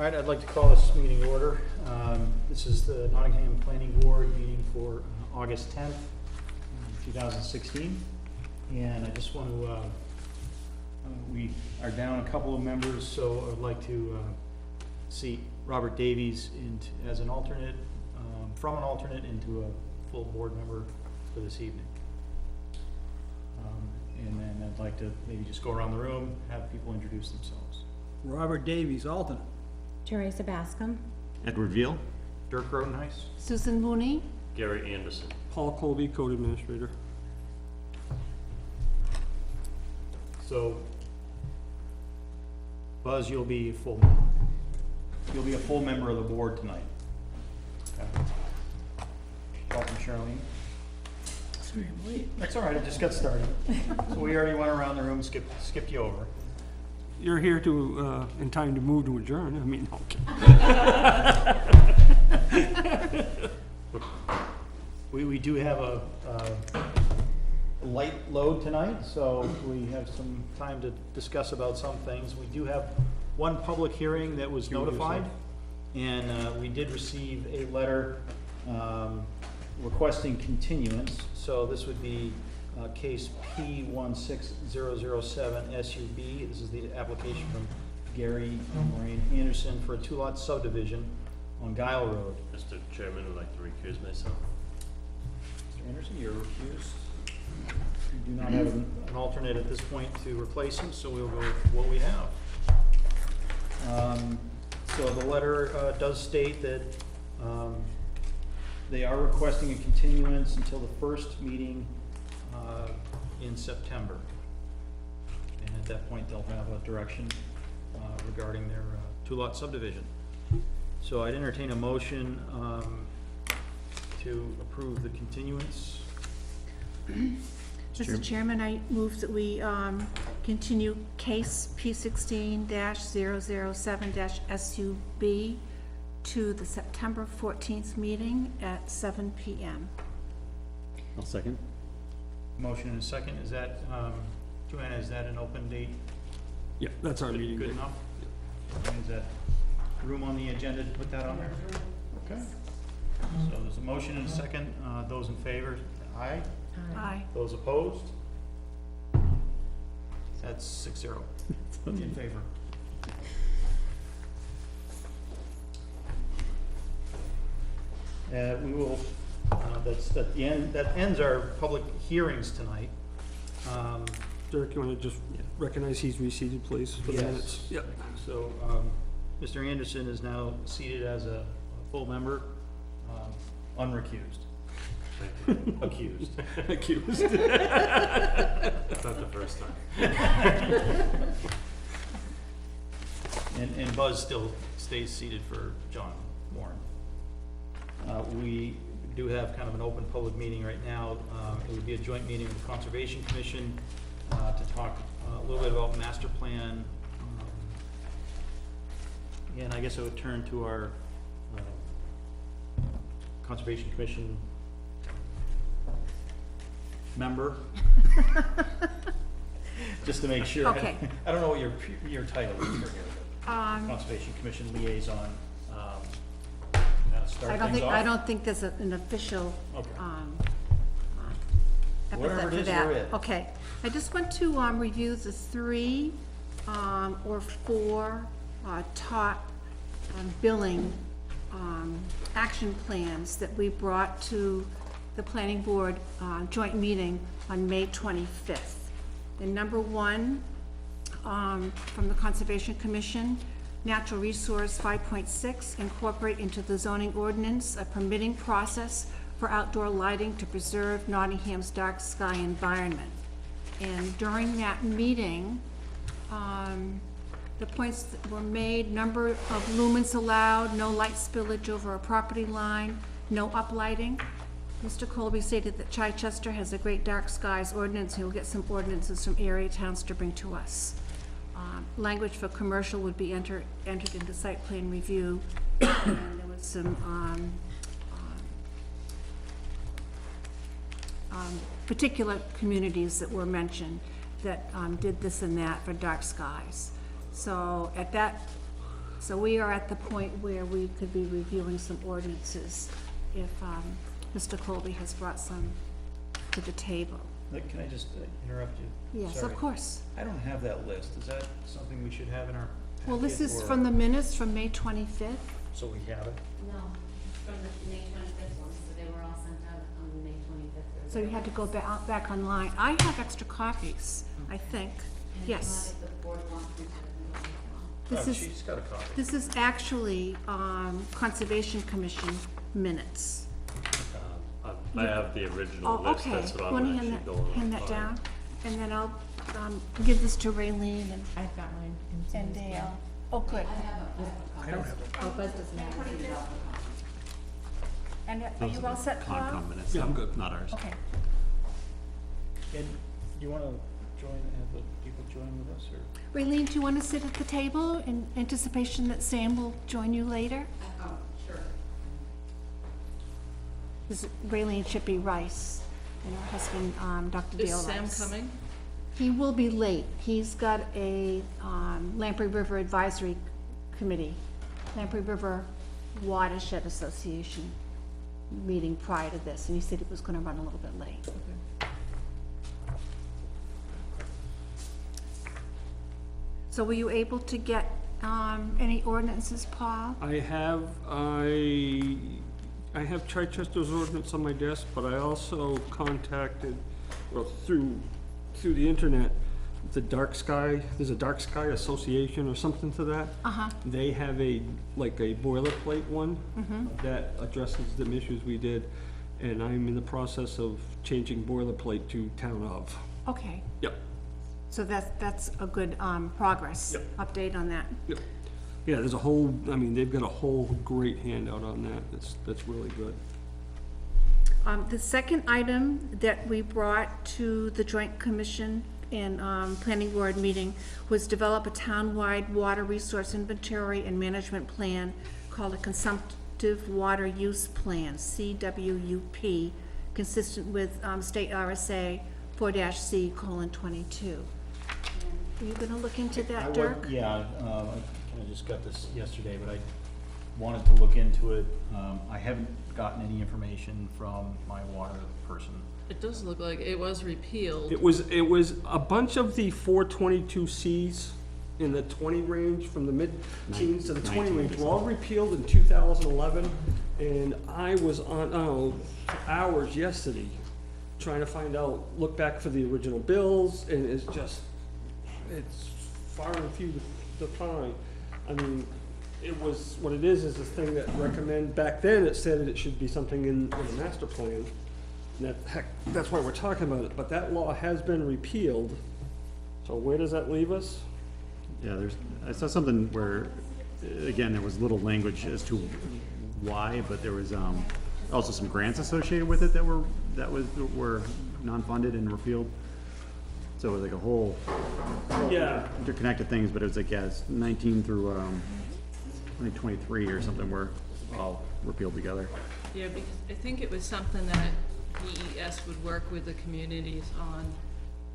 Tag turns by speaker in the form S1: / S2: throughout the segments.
S1: All right, I'd like to call this meeting to order. This is the Nottingham Planning Board meeting for August 10th, 2016. And I just want to, we are down a couple of members, so I'd like to seat Robert Davies as an alternate, from an alternate into a full board member for this evening. And then I'd like to maybe just go around the room, have people introduce themselves.
S2: Robert Davies, alternate.
S3: Teresa Bascom.
S4: Edward Veal.
S1: Dirk Rodenheis.
S3: Susan Mooney.
S5: Gary Anderson.
S2: Paul Colby, Code Administrator.
S1: So, Buzz, you'll be a full member of the board tonight. Okay. Welcome, Charlene.
S3: Sorry, I'm late.
S1: That's all right. I just got started. So we already went around the room, skipped you over.
S2: You're here to, in time to move to adjourn. I mean, okay.
S1: We do have a light load tonight, so we have some time to discuss about some things. We do have one public hearing that was notified, and we did receive a letter requesting continuance. So this would be case P16007 SUB. This is the application from Gary and Maureen Anderson for a 2-lot subdivision on Guile Road.
S5: Mr. Chairman, I'd like to recuse myself.
S1: Mr. Anderson, you're recused. We do not have an alternate at this point to replace him, so we'll go with what we have. So the letter does state that they are requesting a continuance until the first meeting in September. And at that point, they'll have a direction regarding their 2-lot subdivision. So I'd entertain a motion to approve the continuance.
S3: Mr. Chairman, I move that we continue case P16-007-SUB to the September 14th meeting at 7 p.m.
S4: I'll second.
S1: Motion and a second. Is that, Joanna, is that an open date?
S2: Yeah, that's our meeting.
S1: Good enough? Is that room on the agenda to put that on there? Okay. So there's a motion and a second. Those in favor, aye.
S3: Aye.
S1: Those opposed? That's 6-0 in favor. We will, that's at the end, that ends our public hearings tonight.
S2: Dirk, you want to just recognize he's reseated, please, for the
S1: Yes.
S2: minutes? Yep.
S1: So, Mr. Anderson is now seated as a full member, unrecused. Accused.
S2: Accused.
S5: It's not the first time.
S1: And Buzz still stays seated for John Warren. We do have kind of an open public meeting right now. It would be a joint meeting with the Conservation Commission to talk a little bit about master plan. And I guess I would turn to our Conservation Commission member, just to make sure.
S3: Okay.
S1: I don't know what your title is for here, but Conservation Commission liaison. Start things off.
S3: I don't think there's an official
S1: Okay. Whatever
S3: epithet
S1: it
S3: for
S1: is,
S3: that.
S1: we're it.
S3: Okay, I just want to review the 3 or 4 top billing action plans that we brought to the Planning Board joint meeting on May 25th. And number 1, from the Conservation Commission, Natural Resource 5.6, incorporate into the zoning ordinance a permitting process for outdoor lighting to preserve Nottingham's dark sky environment. And during that meeting, the points that were made: number of lumens allowed, no light spillage over a property line, no uplighting. Mr. Colby stated that Chichester has a great dark skies ordinance. He will get some ordinances from area towns to bring to us. Language for commercial would be entered into site plan review, and there was some particular communities that were mentioned that did this and that for dark skies. So at that So we are at the point where we could be reviewing some ordinances if Mr. Colby has brought some to the table.
S1: Can I just interrupt you?
S3: Yes,
S1: Sorry.
S3: of course.
S1: I don't have that list. Is that something we should have in our
S3: Well, this
S1: packet,
S3: is
S1: or-
S3: from the minutes from May 25th.
S1: So we have it?
S6: No, from the May 25th one, so they were all sent out on May 25th.
S3: So you had to go back online. I have extra copies, I think.
S6: And
S3: Yes.
S6: if the board wants me to, I can go with
S3: This
S1: Oh,
S3: is,
S1: she's got a copy.
S3: this is actually Conservation Commission minutes.
S5: I have the original
S3: Oh,
S5: list,
S3: okay.
S5: that's what I'm
S3: Want to
S5: actually going
S3: hand that
S5: by.
S3: down? And then I'll give this to Raylene and
S6: I've got mine.
S3: and Dale. Oh, good.
S1: I don't have it.
S6: Oh, Buzz doesn't have it.
S3: And are
S4: Those
S3: you
S4: are
S3: all
S4: the
S3: set, Paul?
S4: Concom minutes.
S2: Yeah, I'm good.
S4: Not ours.
S3: Okay.
S1: And you want to join, have the people join with us, or?
S3: Raylene, do you want to sit at the table in anticipation that Sam will join you later?
S6: Oh, sure.
S3: This is Raylene Chippy Rice and her husband, Dr. Dale
S7: Is
S3: Rice.
S7: Sam coming?
S3: He will be late. He's got a Lamprey River Advisory Committee, Lamprey River Watershed Association meeting prior to this, and he said it was gonna run a little bit late. So were you able to get any ordinances, Paul?
S2: I have Chichester's ordinance on my desk, but I also contacted, well, through the internet, the Dark Sky, there's a Dark Sky Association or something to that.
S3: Uh-huh.
S2: They have a boilerplate one that addresses the issues we did, and I'm in the process of changing boilerplate to town of.
S3: Okay,
S2: Yep,
S3: so that's a good progress
S2: Yep.
S3: update on that.
S2: yep. Yeah, there's a whole, I mean, they've got a whole great handout on that, that's really good.
S3: The second item that we brought to the Joint Commission and Planning Board meeting was develop a town-wide water resource inventory and management plan called a Consumptive Water Use Plan, CWUP, consistent with State RSA 4-C:22. Are you gonna look into
S1: I
S3: that,
S1: would-
S3: Dirk?
S1: Yeah, I just got this yesterday, but I wanted to look into it. I haven't gotten any information from my water person.
S7: It does look like it was repealed.
S2: It was a bunch of the 422Cs in the 20 range, from the mid-teens to the 20 range, were all repealed in 2011. And I was on, hours yesterday, trying to find out, look back for the original bills, and it's far and few to find. I mean, it was, what it is a thing that recommend, back then it said it should be something in the master plan. And that's why we're talking about it, but that law has been repealed. So where does that leave us?
S4: Yeah, I saw something where, again, there was little language as to why, but there was, also some grants associated with it that were non-funded and repealed. So it was like a whole
S2: Yeah.
S4: interconnected things, but it was like, yeah, it's 19 through, 2023 or something were all repealed together.
S7: Yeah, because I think it was something that DES would work with the communities on,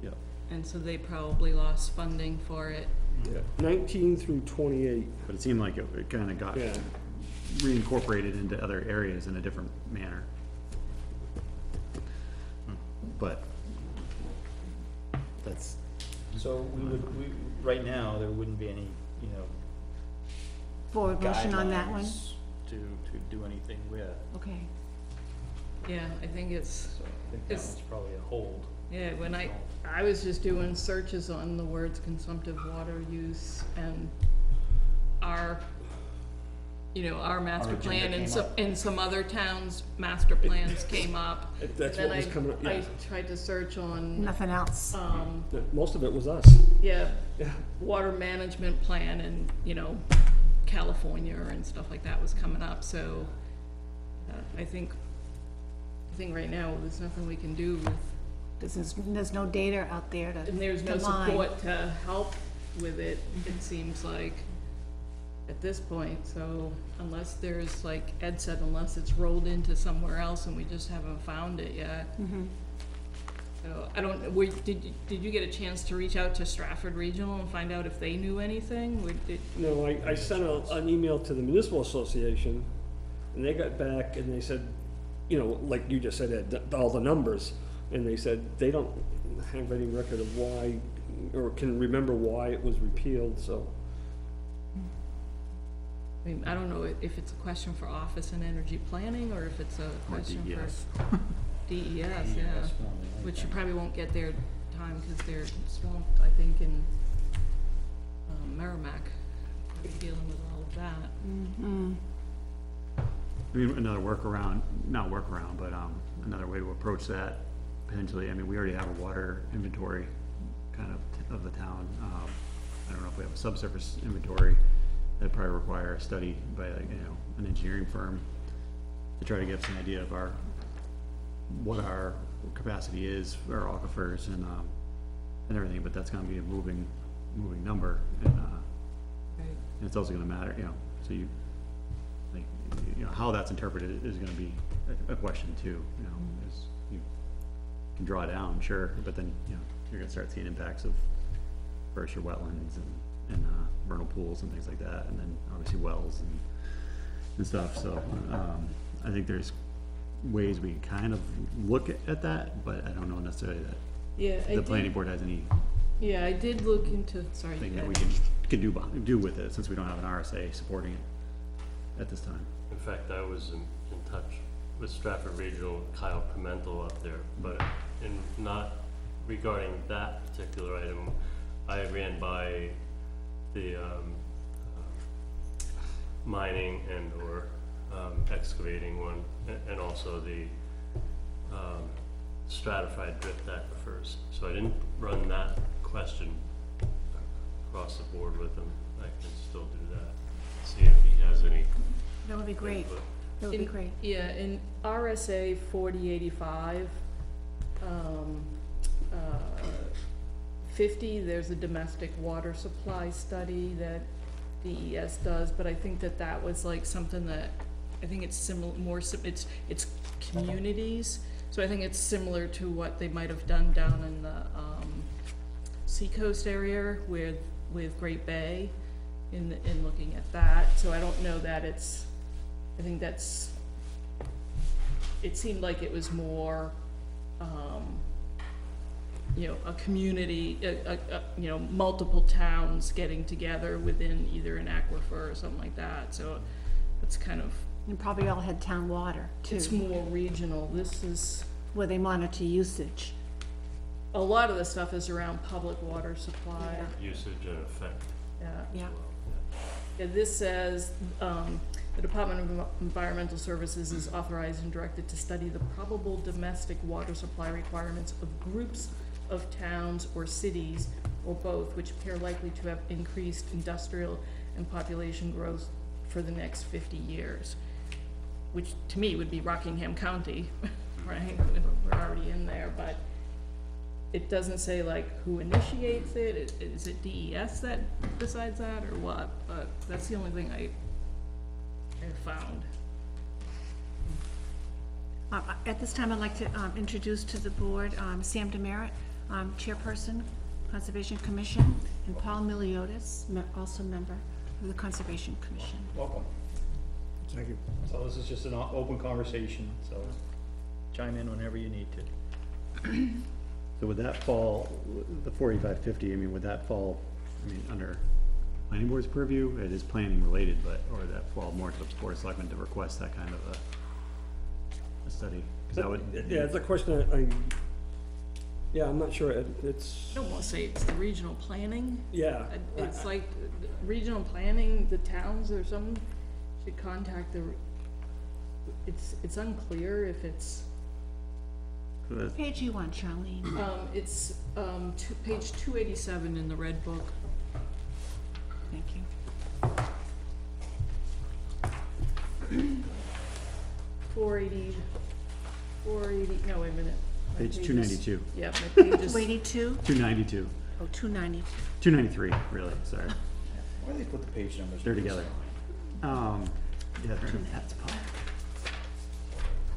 S4: Yep.
S7: and so they probably lost funding for it.
S2: Yeah. 19 through 28.
S4: But it seemed like it kind of got
S2: Yeah.
S4: reincorporated into other areas in a different manner. But that's,
S1: So right now, there wouldn't be any,
S3: Forward motion on that one?
S1: guidelines to do anything with.
S3: Okay.
S7: Yeah, I think it's,
S1: So I think that
S7: It's-
S1: one's probably a hold.
S7: yeah, when I was just doing searches on the words consumptive water use and our, our master
S1: agenda
S7: plan and
S1: came up.
S7: some other towns' master plans came up.
S2: That's
S7: And
S2: what was
S7: then
S2: coming up,
S7: I
S2: yeah.
S7: tried to search on,
S3: Nothing else?
S2: Most of it was us.
S7: yeah,
S2: Yeah.
S7: water management plan and, California and stuff like that was coming up, so I think right now, there's nothing we can do with,
S3: There's no data out there to
S7: and there's no
S3: to mine.
S7: support to help with it, it seems like, at this point, so unless there's, like Ed said, unless it's rolled into somewhere else and we just haven't found it yet. So, I don't, did you get a chance to reach out to Stratford Regional and find out if they knew anything?
S2: No, I sent an email to the municipal association, and they got back and they said, you know, like you just said, all the numbers, and they said they don't have any record of why, or can remember why it was repealed, so.
S7: I mean, I don't know if it's a question for Office and Energy Planning, or if it's a question
S4: DES.
S7: for DES, yeah. Which you probably won't get their time, because they're swamped, I think, in Merrimack, dealing with all of that.
S4: I mean, another workaround, not workaround, but, another way to approach that, potentially, I mean, we already have a water inventory kind of the town. I don't know if we have a subsurface inventory. That'd probably require a study by, like, you know, an engineering firm to try to get some idea of what our capacity is, our aquifers and everything, but that's gonna be a moving number, and
S7: Right.
S4: it's also gonna matter, you know, so how that's interpreted is gonna be a question too, you know, is you can draw down, sure, but then, you know, you're gonna start seeing impacts of first your wetlands and vernal pools and things like that, and then obviously wells and stuff, so, I think there's ways we can kind of look at that, but I don't know necessarily that
S7: Yeah,
S4: the planning board has anything
S7: Yeah, I did look into, sorry.
S4: that we can do with it, since we don't have an RSA supporting it at this time.
S5: In fact, I was in touch with Stratford Regional, Kyle Pimentel up there, but not regarding that particular item. I ran by the mining and or excavating one, and also the stratified drift aquifers. So I didn't run that question across the board with him. I can still do that, see if he has any
S3: That would be great.
S5: input.
S3: That would be great.
S7: Yeah, in RSA 4085, 50, there's a domestic water supply study that DES does, but I think that was like something that, I think it's it's communities, so I think it's similar to what they might have done down in the, seacoast area with Great Bay, in looking at that, so I don't know that I think it seemed like it was more, you know, a community, you know, multiple towns getting together within either an aquifer or something like that, so it's kind of,
S3: And probably all had town water,
S7: it's
S3: too,
S7: more regional. This is,
S3: where they monitor usage.
S7: a lot of the stuff is around public water supply.
S5: Usage and effect
S7: Yeah.
S5: as
S3: Yeah.
S5: well.
S7: Yeah, this says, the Department of Environmental Services is authorized and directed to study the probable domestic water supply requirements of groups of towns or cities, or both, which appear likely to have increased industrial and population growth for the next 50 years. Which, to me, would be Rockingham County, right? We're already in there, but it doesn't say like who initiates it. Is it DES that decides that, or what? But that's the only thing I found.
S3: At this time, I'd like to introduce to the board Sam Demerit, Chairperson, Conservation Commission, and Paul Miliotis, also member of the Conservation Commission.
S1: Welcome.
S2: Thank you.
S1: So this is just an open conversation, so chime in whenever you need to.
S4: So would that fall, the 4550, I mean, would that fall, I mean, under planning board's purview? It is planning related, but, or would that fall more to the board of selectmen to request that kind of a study? 'Cause that would.
S2: Yeah, it's a question yeah, I'm not sure, it's,
S7: I don't wanna say it's the regional planning.
S2: yeah.
S7: It's like regional planning, the towns or something should contact it's unclear if it's,
S3: Page you want, Charlene?
S7: it's, page 287 in the red book.
S3: Thank you.
S7: 480, no, wait a minute. My
S4: Page
S7: is-
S4: 292.
S7: Yeah, my page is,
S3: 282?
S4: 292,
S3: Oh, 290.
S4: 293, really, sorry,
S1: Why do they put the page numbers?
S4: they're together. Yeah, that's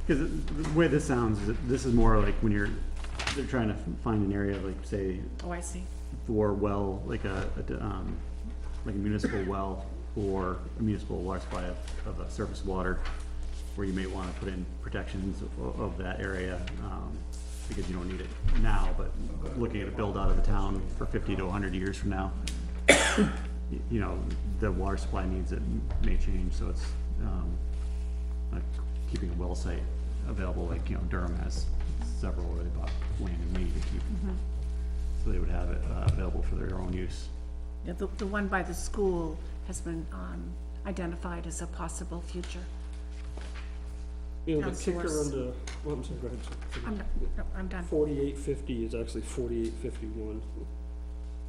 S4: because the way this sounds, is that this is more like when you're, they're trying to find an area, like, say,
S3: Oh, I see.
S4: for well, like a municipal well, or a municipal water supply of a surface water, where you may wanna put in protections of that area, because you don't need it now, but looking at a build out of the town for 50 to 100 years from now, you know, the water supply needs it may change, so it's, like keeping a well site available, like, you know, Durham has several where they bought land in Maine to keep. So they would have it available for their own use.
S3: Yeah, the one by the school has been, identified as a possible future.
S2: You know, the kicker
S3: Outsource.
S2: under, well, I'm sorry, go ahead.
S3: No, I'm done.
S2: 4850 is actually 4851.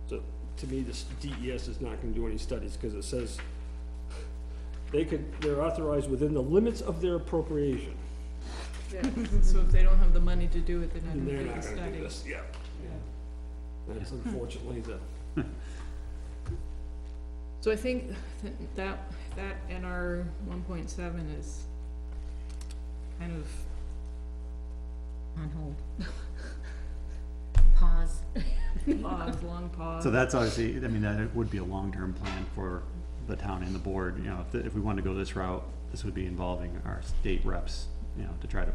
S2: So, to me, this DES is not gonna do any studies, cause it says they're authorized within the limits of their appropriation.
S7: Yeah, so if they don't have the money to do it, they're not
S2: And
S7: gonna
S2: they're
S7: do
S2: not
S7: the
S2: gonna do
S7: study.
S2: this, yeah. That's unfortunately the,
S7: So I think that and our 1.7 is kind of
S6: On hold. Pause.
S7: pause, long pause.
S4: So that's obviously, I mean, that would be a long-term plan for the town and the board, you know, if we wanted to go this route, this would be involving our state reps, you know, to try to,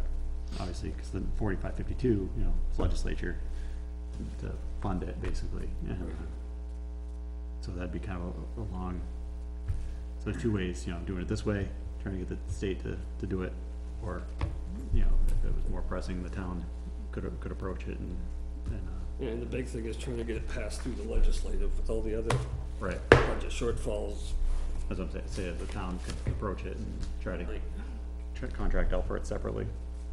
S4: obviously, cause the 4552, you know, it's legislature to fund it, basically, and so that'd be kind of a long, so there's two ways, you know, doing it this way, trying to get the state to do it, or, you know, if it was more pressing, the town could approach it
S2: and the big thing is trying to get it passed through the legislative with all the other
S4: right,
S2: budget shortfalls.
S4: as I'm saying, say the town could approach it and try to contract out for it separately.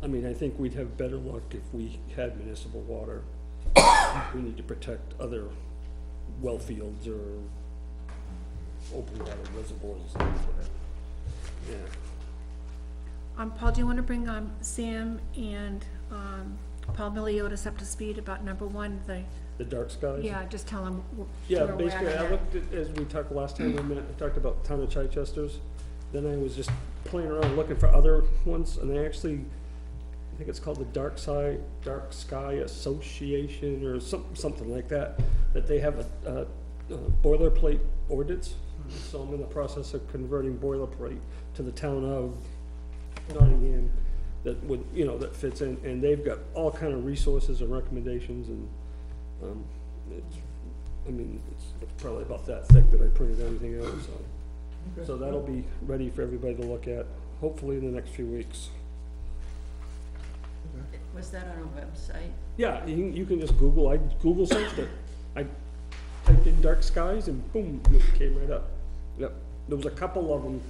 S2: I mean, I think we'd have better luck if we had municipal water. We need to protect other well fields or open water reservoirs and things like that. Yeah.
S3: Paul, do you wanna bring, Sam and, Paul Miliotis up to speed about number one,
S2: The dark skies?
S3: yeah, just tell them.
S2: Yeah, basically, I looked at, as we talked last time we met, I talked about town of Chichester's. Then I was just playing around looking for other ones, and I actually, I think it's called the Dark Sky Association or something like that, that they have a boilerplate ordinance. So I'm in the process of converting boilerplate to the town of Nottingham that would, you know, that fits in, and they've got all kind of resources and recommendations, and, it's, I mean, it's probably about that thick that I printed everything out, so. So that'll be ready for everybody to look at, hopefully in the next few weeks.
S8: Was that on a website?
S2: Yeah, you can just Google, I Google searched it. I typed in dark skies and boom, it came right up. Yep, there was a couple of them,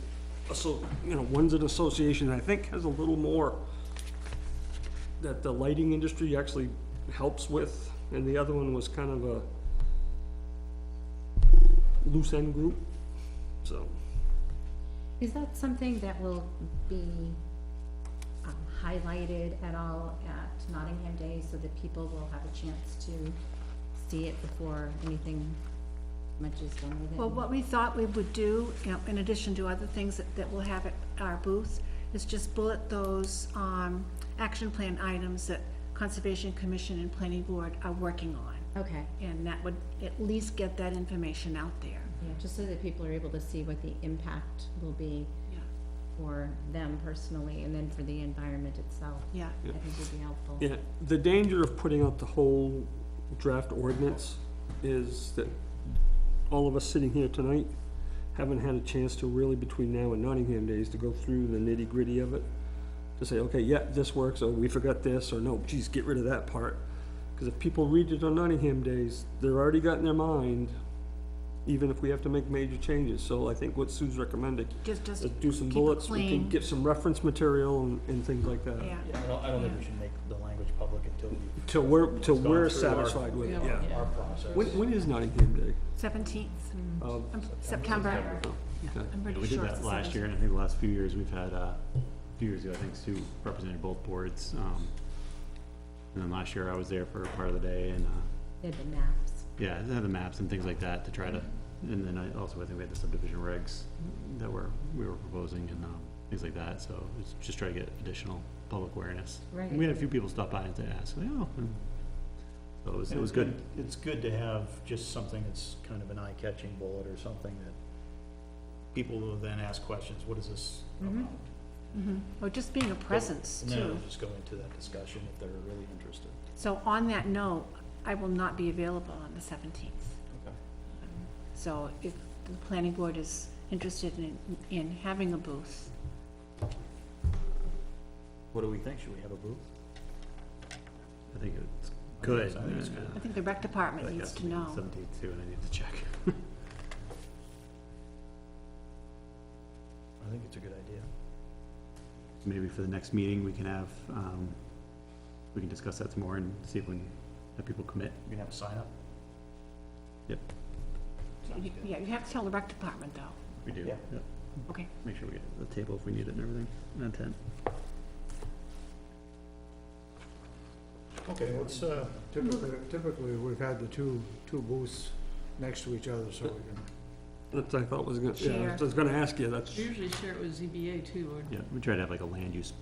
S2: so, you know, one's an association, I think has a little more that the lighting industry actually helps with, and the other one was kind of a loose end group, so.
S6: Is that something that will be highlighted at all at Nottingham Day so that people will have a chance to see it before anything much is done with it?
S3: Well, what we thought we would do, you know, in addition to other things that we'll have at our booth, is just bullet those, action plan items that Conservation Commission and Planning Board are working on.
S6: Okay,
S3: And that would at least get that information out there.
S6: yeah, just so that people are able to see what the impact will be
S3: Yeah.
S6: for them personally and then for the environment itself.
S3: Yeah.
S6: I think would be helpful.
S2: Yeah, the danger of putting out the whole draft ordinance is that all of us sitting here tonight haven't had a chance to really, between now and Nottingham Days, to go through the nitty gritty of it. To say, okay, yeah, this works, or we forgot this, or no, geez, get rid of that part. Cause if people read it on Nottingham Days, they're already got in their mind, even if we have to make major changes. So I think what Sue's recommending,
S3: Just
S2: is do some
S3: keep it
S2: bullets, we can
S3: clean.
S2: get some reference material and things like that.
S3: Yeah.
S1: Yeah, I don't think we should make the language public until we.
S2: Till we're
S1: It's gone through
S2: satisfied with it, yeah.
S1: Our process.
S2: When is Nottingham Day?
S3: 17th,
S2: Of
S3: September.
S2: oh, okay.
S3: I'm pretty
S4: We did
S3: sure it's
S4: that
S3: the
S4: last year, and I think the last few years, we've had, a few years ago, I think Sue represented both boards. And then last year I was there for part of the day, and,
S6: They had the maps.
S4: yeah, they had the maps and things like that to try to, and then I also, I think we had the subdivision regs that we were proposing and, things like that, so it's just try to get additional public awareness.
S6: Right.
S4: And we had a few people stop by and say, ask, oh, and So it was good.
S1: It's good to have just something that's kind of an eye-catching bullet or something that people will then ask questions, what is this about?
S3: Or just being a presence
S1: And then
S3: too.
S1: it'll just go into that discussion if they're really interested.
S3: So on that note, I will not be available on the 17th.
S1: Okay.
S3: So if the planning board is interested in having a booth,
S1: What do we think? Should we have a booth?
S4: I think it's good.
S1: I think it's good.
S3: I think the rec department needs to know.
S4: 17th too, and I need to check.
S1: I think it's a good idea.
S4: Maybe for the next meeting, we can have, we can discuss that some more and see if we can have people commit.
S1: We can have a sign up.
S4: Yep,
S3: Yeah, you have to tell the rec department though.
S4: we do.
S1: Yeah.
S4: Yep.
S3: Okay.
S4: Make sure we get the table if we need it and everything, and a tent.
S1: Okay, let's,
S9: Typically, we've had the two booths next to each other, so we can,
S2: That's, I thought was gonna, yeah,
S3: Share.
S2: I was gonna ask you, that's,
S7: We usually share it with ZBA too, or,
S4: Yeah, we try to have like a land use.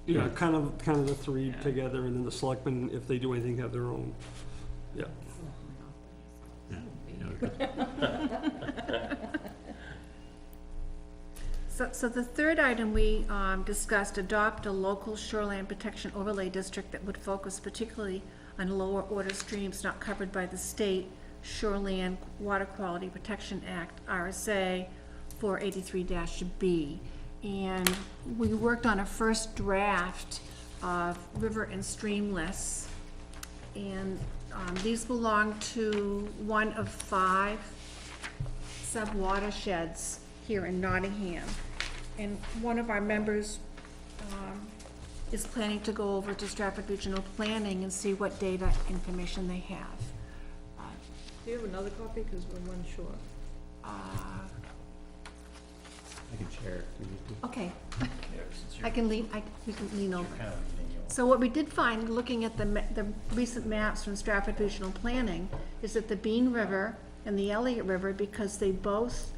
S2: yeah, kind of the three
S7: Yeah.
S2: together, and then the selectmen, if they do anything, have their own. Yeah.
S4: Yeah, you know,
S3: So the third item we discussed, adopt a local shoreline protection overlay district that would focus particularly on lower order streams not covered by the state Shoreline Water Quality Protection Act, RSA 483-B. And we worked on a first draft of river and stream lists. And these belong to one of 5 sub-watersheds here in Nottingham. And one of our members is planning to go over to Stratford Regional Planning and see what data information they have.
S8: Do you have another copy? Because we're one short.
S4: I can share it. if we need to.
S3: Okay,
S1: yeah, since
S3: I can lean, we can lean over.
S1: kind of leading you.
S3: So what we did find, looking at the recent maps from Stratford Regional Planning, is that the Bean River and the Elliott River, because they both,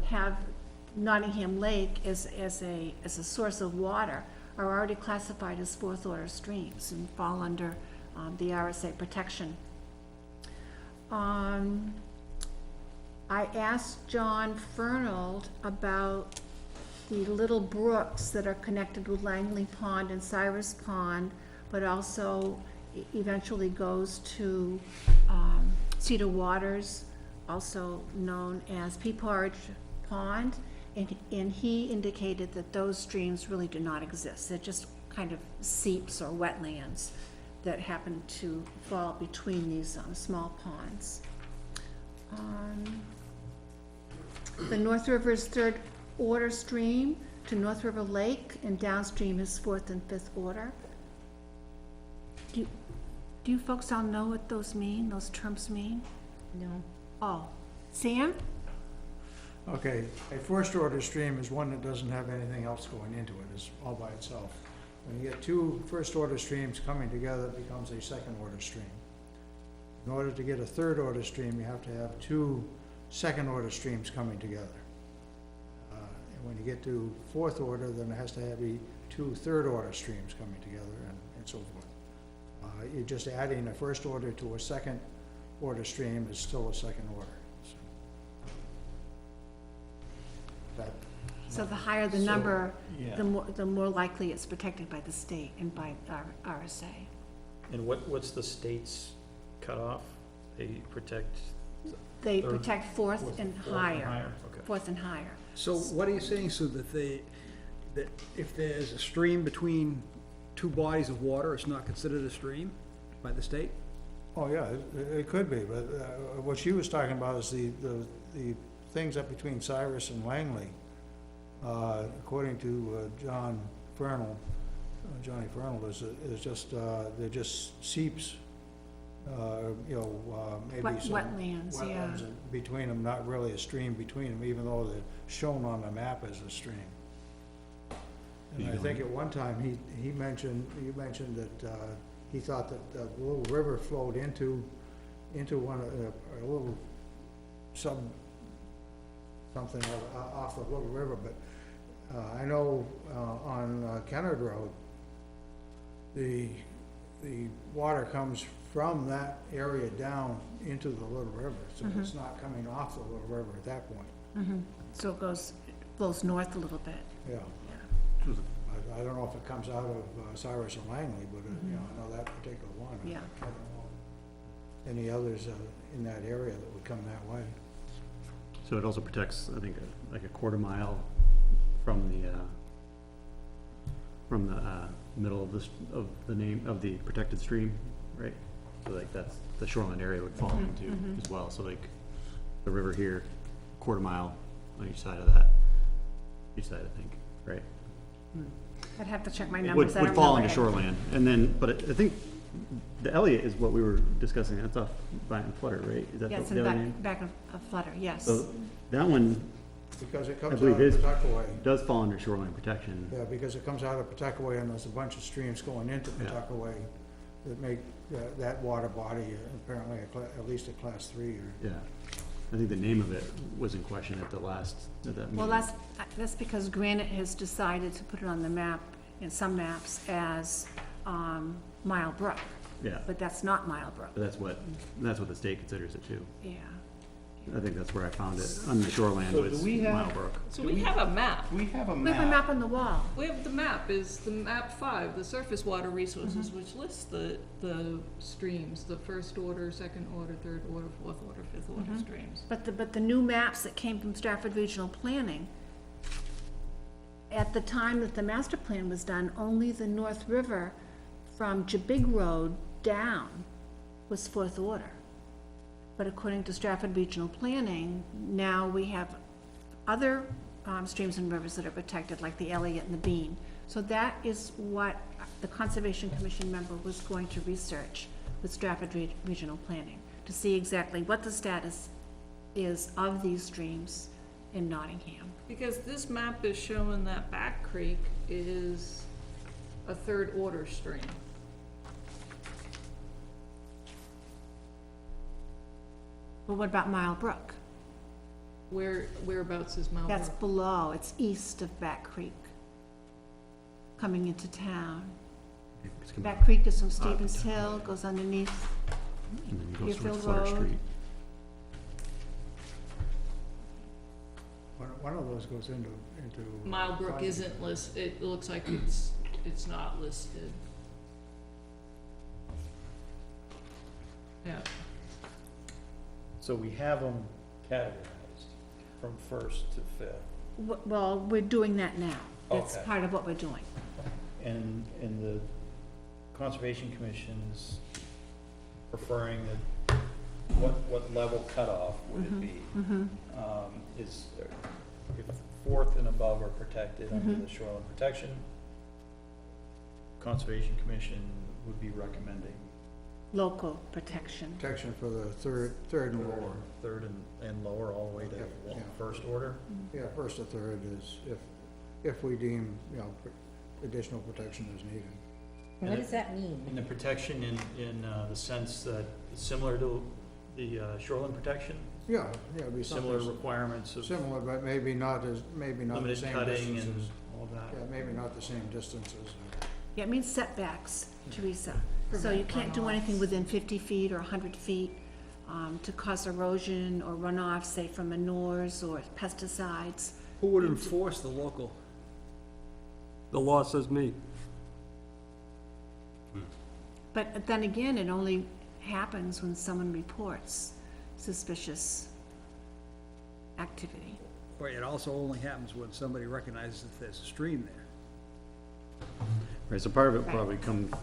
S3: have Nottingham Lake as a source of water, are already classified as fourth order streams and fall under, the RSA protection. I asked John Fernald about the little brooks that are connected with Langley Pond and Cyrus Pond, but also eventually goes to Cedar Waters, also known as Pea Porridge Pond, and he indicated that those streams really do not exist. They're just kind of seeps or wetlands that happen to fall between these small ponds. The North River is third order stream to North River Lake, and downstream is fourth and fifth order. Do you folks all know what those mean, those terms mean?
S6: No.
S3: Oh, Sam?
S9: okay, a first order stream is one that doesn't have anything else going into it, it's all by itself. When you get 2 first order streams coming together, it becomes a second order stream. In order to get a third order stream, you have to have 2 second order streams coming together. And when you get to fourth order, then it has to have 2 third order streams coming together and so forth. You're just adding a first order to a second order stream is still a second order. So, that,
S3: So the higher the number,
S1: Yeah.
S3: the more likely it's protected by the state and by RSA.
S1: And what's the state's cutoff? They protect
S3: They
S1: Third-
S3: protect fourth and higher,
S1: Okay.
S3: fourth and higher.
S10: So what are you saying, Sue, that if there's a stream between 2 bodies of water, it's not considered a stream by the state?
S9: oh, yeah, it could be, but what she was talking about is the things up between Cyrus and Langley. According to Johnny Fernald, is just, they're just seeps, maybe some.
S3: Wetlands, yeah.
S9: Wetlands between them, not really a stream between them, even though they're shown on the map as a stream. And I think at one time, you mentioned that, he thought that the little river flowed into one of, a little something off the little river, but, I know, on Kennard Road, the water comes from that area down into the Little River, so it's not coming off the Little River at that point,
S3: So it flows north a little bit.
S9: yeah.
S3: Yeah.
S9: I don't know if it comes out of Cyrus or Langley, but, you know, I know that particular one.
S3: Yeah.
S9: I don't know any others in that area that would come that way.
S4: So it also protects, I think, like a quarter mile from the middle of the name, of the protected stream, right? So like that's, the shoreline area would fall into as well, so like the river here, quarter mile on each side of that, I think, right?
S3: I'd have to check my
S4: Would,
S3: numbers. I
S4: would
S3: don't
S4: fall
S3: know
S4: into
S3: it.
S4: shoreland, and then, but I think the Elliott is what we were discussing, that's off Bryant Flutter, right? Is that
S3: Yeah, it's
S4: the
S3: in
S4: other name?
S3: back of Flutter, yes.
S4: So that one
S9: Because it
S4: I
S9: comes out
S4: believe
S9: of
S4: is-
S9: Pawtuckaway.
S4: does fall under shoreline protection.
S9: Yeah, because it comes out of Pawtuckaway and there's a bunch of streams going into
S4: Yeah.
S9: Pawtuckaway that make that water body apparently at least a class 3 or.
S4: Yeah, I think the name of it was in question at that meeting.
S3: Well, that's because Granite has decided to put it on the map, in some maps, as Mile Brook,
S4: Yeah,
S3: but that's not Mile Brook.
S4: but that's what the state considers it too.
S3: Yeah.
S4: I think that's where I found it, on the shoreland
S1: So do
S4: was
S1: we have-
S4: Milebrook.
S7: So we have a map.
S1: We have a
S3: We have a map on the wall.
S7: We have the map, is the map 5, the surface water resources, which lists the streams, the first order, second order, third order, fourth order, fifth order streams.
S3: But the new maps that came from Stratford Regional Planning, at the time that the master plan was done, only the North River from Jabig Road down was fourth order. But according to Stratford Regional Planning, now we have other streams and rivers that are protected, like the Elliott and the Bean. So that is what the Conservation Commission member was going to research with Stratford Regional Planning, to see exactly what the status is of these streams in Nottingham.
S7: Because this map is showing that Back Creek is a third order stream.
S3: But what about Mile Brook?
S7: Whereabouts is Mount
S3: That's
S7: Brook?
S3: below, it's east of Back Creek, coming into town.
S4: It's coming
S3: Back Creek is from Stevens Hill, goes underneath.
S4: And then it goes
S3: Deerfield
S4: towards Flutter
S3: Road.
S4: Street.
S9: One of those goes into.
S7: Mile Brook isn't listed, it looks like it's not listed. Yeah,
S1: So we have them categorized from first to fifth.
S3: Well, we're doing that now. That's
S1: Okay.
S3: part of what we're doing.
S1: And the Conservation Commission's preferring that, what level cutoff would it be? Is, if fourth and above are protected under the shoreline protection, Conservation Commission would be recommending
S3: Local protection.
S9: Protection for the third and lower.
S1: third and lower, all the way to
S9: Yeah.
S1: first order.
S9: Yeah, first or third is if we deem, additional protection is needed.
S6: What does that mean?
S1: And the protection in the sense that it's similar to the shoreline protection,
S9: Yeah, it'd be
S1: similar
S9: something
S1: requirements of
S9: similar, but maybe not the
S1: limited
S9: same
S1: cutting and
S9: distances.
S1: all that.
S9: Yeah, maybe not the same distances.
S3: Yeah, it means setbacks, Teresa. So you can't do anything within 50 feet or 100 feet to cause erosion or runoff, say from manures or pesticides.
S10: Who would enforce the local?
S2: The law says me.
S3: But then again, it only happens when someone reports suspicious activity.
S10: Or it also only happens when somebody recognizes that there's a stream there.
S4: Right, so part of it
S3: Right.
S4: probably comes,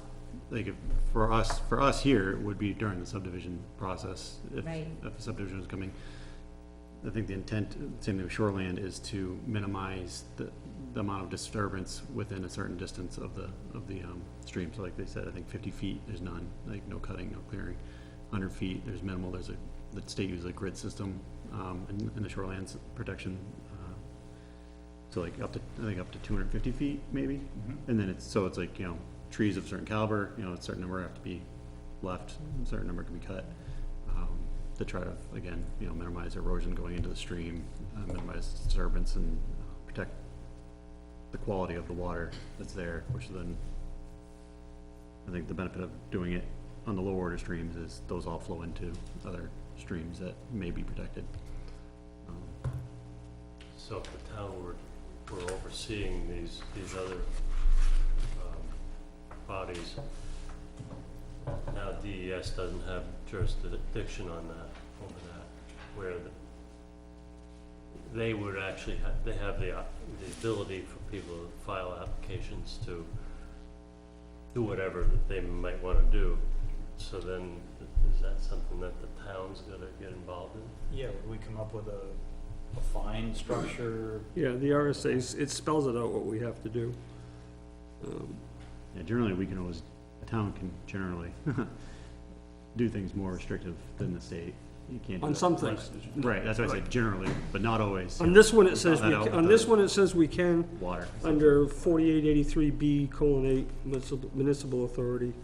S4: like, for us here, it would be during the subdivision process, if
S6: Right.
S4: the subdivision is coming. I think the intent, same thing with shoreland, is to minimize the amount of disturbance within a certain distance of the stream. So like they said, I think 50 feet, there's none, like no cutting, no clearing. 100 feet, there's minimal, the state uses a grid system, in the shorelands protection. So like I think up to 250 feet, maybe? And then it's like, trees of a certain caliber, a certain number have to be left, a certain number can be cut, to try to, again, minimize erosion going into the stream, minimize disturbance and protect the quality of the water that's there, which then I think the benefit of doing it on the lower order streams is those all flow into other streams that may be protected.
S5: So if the town were overseeing these other bodies, now DES doesn't have jurisdiction on that, over that, where they would actually they have the ability for people to file applications to do whatever that they might wanna do. So then, is that something that the town's gonna get involved in?
S1: Yeah, would we come up with a fine structure?
S2: Yeah, the RSA's, it spells it out what we have to do.
S4: Yeah, generally, we can always, the town can generally do things more restrictive than the state. You can't do
S2: On
S4: that.
S2: some things.
S4: Right, that's why I said generally, but not always.
S2: On this one, it says,
S4: Found that out
S2: on
S4: with
S2: this
S4: the
S2: one, it says we can,
S4: Water.
S2: under 4883B:8 municipal authority.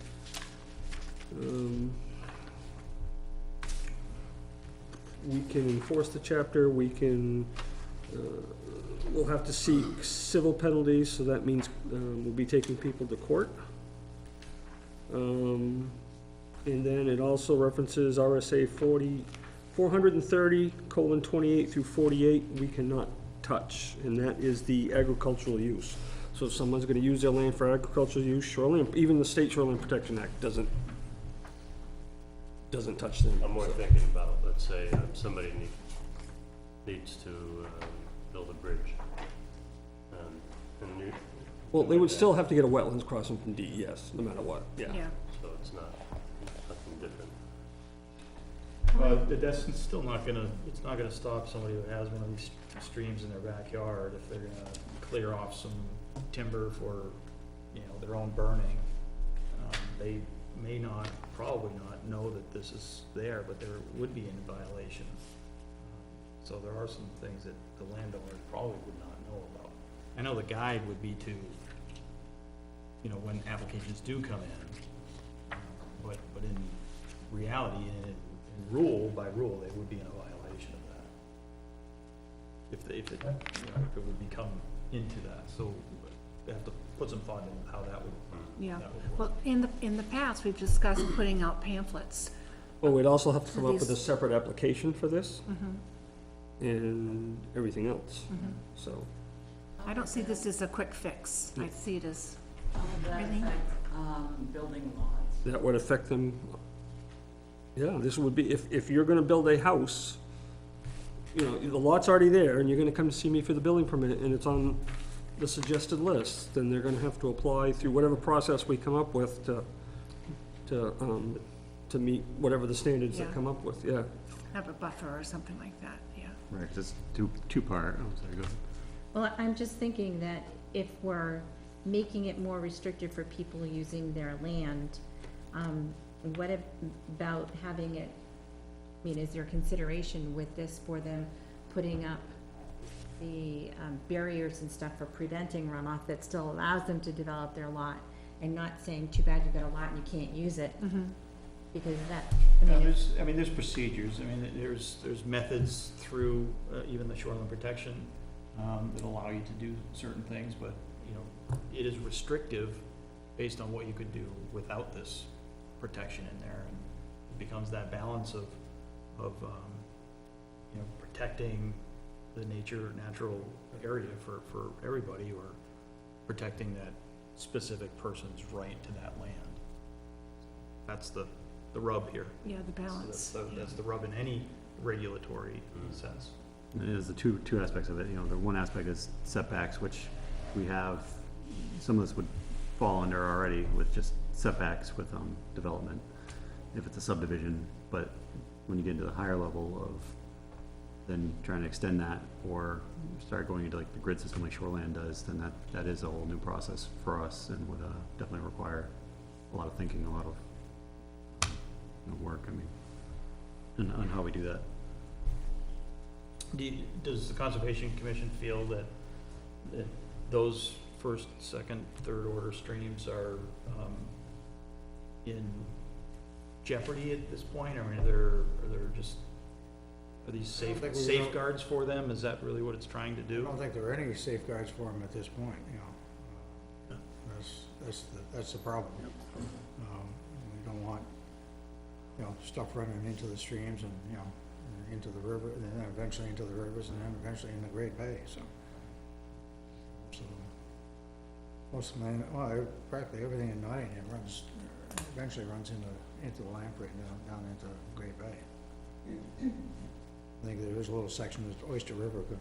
S2: We can enforce the chapter, we can, we'll have to seek civil penalties, so that means, we'll be taking people to court. And then it also references RSA 430:28 through 48, we cannot touch, and that is the agricultural use. So if someone's gonna use their land for agricultural use, shoreline, even the State Shoreline Protection Act doesn't touch them.
S5: I'm more thinking about, let's say, somebody needs to build a bridge. And you,
S2: Well, they would still have to get a wetlands crossing from DES, no matter what, yeah.
S3: Yeah.
S5: so it's nothing different.
S1: That's still not gonna, it's not gonna stop somebody who has one of these streams in their backyard if they're gonna clear off some timber for, you know, their own burning. They may not, probably not know that this is there, but there would be in violation. So there are some things that the landowner probably would not know about. I know the guide would be to, you know, when applications do come in, but in reality, in rule, by rule, they would be in a violation of that. If it, you know, if it would become into that, so they have to put some thought into how that would,
S3: Yeah,
S1: that would work.
S3: well, in the past, we've discussed putting out pamphlets.
S2: Well, we'd also have to
S3: So
S2: come up with a
S3: these-
S2: separate application for this
S3: Mhm,
S2: and everything else,
S3: mhm.
S2: so.
S3: I don't see this as a quick fix. I see it as,
S11: How would that
S3: Really?
S11: affect, building lots?
S2: That would affect them. Yeah, this would be, if you're gonna build a house, you know, the lot's already there, and you're gonna come to see me for the building permit, and it's on the suggested list, then they're gonna have to apply through whatever process we come up with to meet whatever the standards that
S3: Yeah.
S2: come up with, yeah.
S3: have a buffer or something like that, yeah.
S4: Right, 'cause it's two-part, oh, sorry, go ahead.
S6: Well, I'm just thinking that if we're making it more restrictive for people using their land, what about having it, I mean, is there consideration with this for them putting up the barriers and stuff for preventing runoff that still allows them to develop their lot, and not saying, too bad you've got a lot and you can't use it? Because that, I mean,
S1: There's procedures, there's methods through, even the shoreline protection, that allow you to do certain things, but, you know, it is restrictive based on what you could do without this protection in there, and it becomes that balance of, you know, protecting the natural area for everybody, or protecting that specific person's right to that land. That's the rub here.
S3: Yeah, the balance.
S1: So that's the rub in any regulatory sense.
S4: There's the two aspects of it, you know, the one aspect is setbacks, which we have, some of this would fall under already with just setbacks with, development, if it's a subdivision, but when you get into the higher level of then trying to extend that, or start going into like the grid system like Shoreland does, then that is a whole new process for us, and would, definitely require a lot of thinking, a lot of, work, I mean, on how we do that.
S1: Does the Conservation Commission feel that those first, second, third order streams are, in jeopardy at this point? I mean, are these safeguards for them? Is that really what it's trying to
S9: I
S1: do?
S9: don't think there are any safeguards for them at this point, you know. that's the problem. We don't want, stuff running into the streams and, into the river, and then eventually into the rivers, and then eventually in the Great Bay, so. Most of practically everything in Nottingham eventually runs into the Lamprey and down into Great Bay. I think there is a little section of Oyster River, but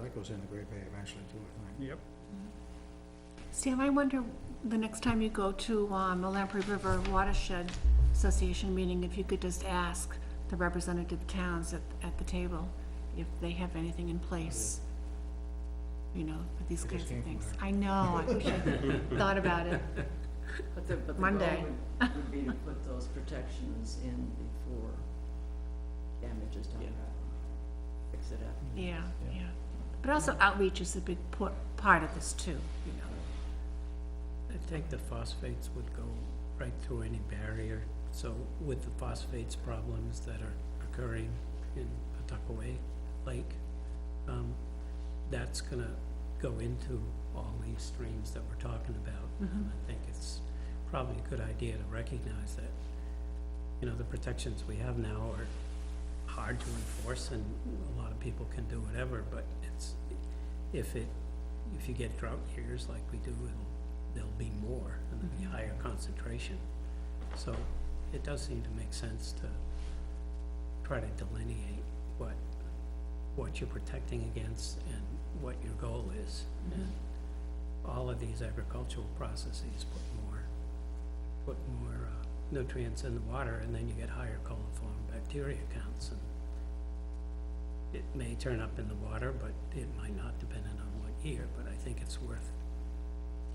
S9: that goes into Great Bay eventually too, I think.
S10: Yep.
S3: Sam, I wonder, the next time you go to a Lamprey River Watershed Association meeting, if you could just ask the representative towns at the table if they have anything in place, for these
S9: I
S3: kinds
S9: just
S3: of
S9: came from
S3: things.
S9: there.
S3: I know, I wish I thought about it.
S11: But the
S3: Monday.
S11: goal would be to put those protections in before damage is done. Fix it up.
S3: Yeah, yeah. But also outreach is a big part of this too,
S12: I think the phosphates would go right through any barrier. So with the phosphates problems that are occurring in Pawtuckaway Lake, that's gonna go into all these streams that we're talking about. And I think it's probably a good idea to recognize that, the protections we have now are hard to enforce and a lot of people can do whatever, but if you get drought years like we do, there'll be more and there'll be higher concentration. So it does seem to make sense to try to delineate what you're protecting against and what your goal is. And all of these agricultural processes put more nutrients in the water, and then you get higher coliform bacteria counts. And it may turn up in the water, but it might not, depending on what year. But I think it's worth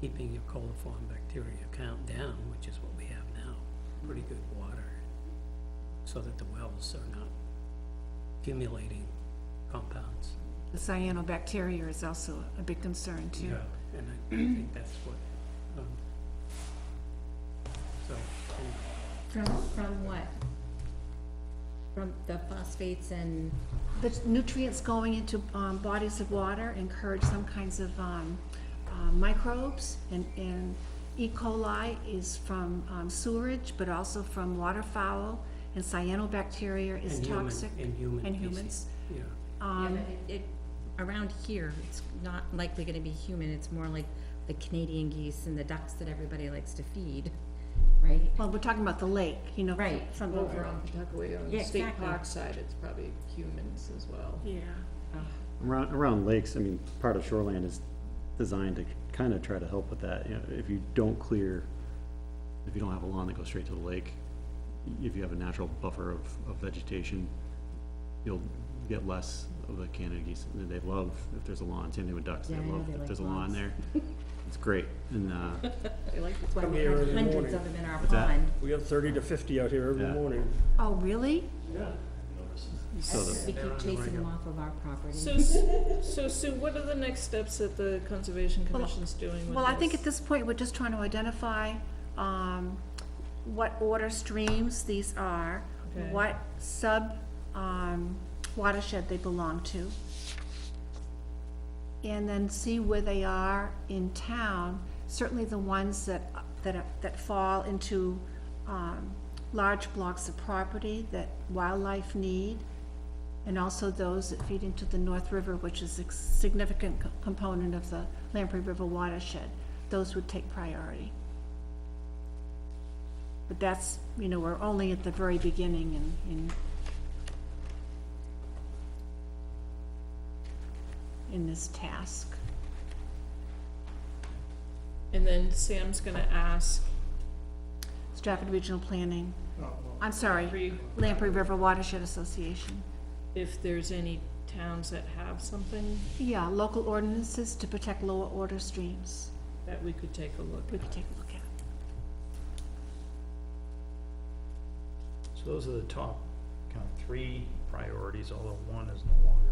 S12: keeping your coliform bacteria count down, which is what we have now, pretty good water, so that the wells are not accumulating compounds.
S3: The cyanobacteria is also a big concern too.
S12: And I think that's what, so,
S6: From what? From the phosphates and,
S3: The nutrients going into bodies of water encourage some kinds of microbes, and E. coli is from sewerage, but also from waterfowl, and cyanobacteria is
S12: and human-
S3: toxic.
S12: and human
S3: and
S12: feces.
S3: humans.
S12: Yeah.
S6: yeah, but around here, it's not likely gonna be human, it's more like the Canadian geese and the ducks that everybody likes to feed, right?
S3: Well, we're talking about the lake,
S6: Right.
S3: from
S7: Over on Pawtuckaway, on the
S6: Yeah,
S7: state
S6: exactly.
S7: park side, it's probably humans as well.
S3: Yeah.
S4: Around lakes, I mean, part of shoreline is designed to kind of try to help with that. If you don't have a lawn that goes straight to the lake, if you have a natural buffer of vegetation, you'll get less of the Canada geese. They love if there's a lawn. Same thing with ducks.
S6: Yeah,
S4: They
S6: I know
S4: love
S6: they
S4: if
S6: like
S4: there's a lawn
S6: lawns.
S4: there. It's great. And
S7: They like
S6: That's why
S10: Come
S6: we
S10: here
S6: have
S10: early in the
S6: hundreds
S10: morning.
S6: of them in our
S4: What's that?
S6: pond.
S10: We have 30 to 50 out here every
S4: Yeah.
S10: morning.
S3: Oh, really?
S4: so
S6: We keep chasing them off of our property.
S7: So Sue, what are the next steps that the Conservation
S3: Well,
S7: Commission's doing with this?
S3: Well, I think at this point, we're just trying to identify what order streams these are,
S7: Okay.
S3: what watershed they belong to, and then see where they are in town. Certainly the ones that fall into large blocks of property that wildlife need, and also those that feed into the North River, which is a significant component of the Lamprey River watershed. Those would take priority. But that's, we're only at the very beginning in this task.
S7: And then Sam's gonna ask
S3: Stratford Regional Planning,
S9: Oh, well,
S3: I'm sorry,
S7: Lamprey
S3: Lamprey River Watershed Association.
S7: if there's any towns that have something
S3: Yeah, local ordinances to protect lower order streams.
S7: that we could take a look
S3: We
S7: at.
S3: could take a look at.
S1: So those are the top kind of 3 priorities, although one is no longer,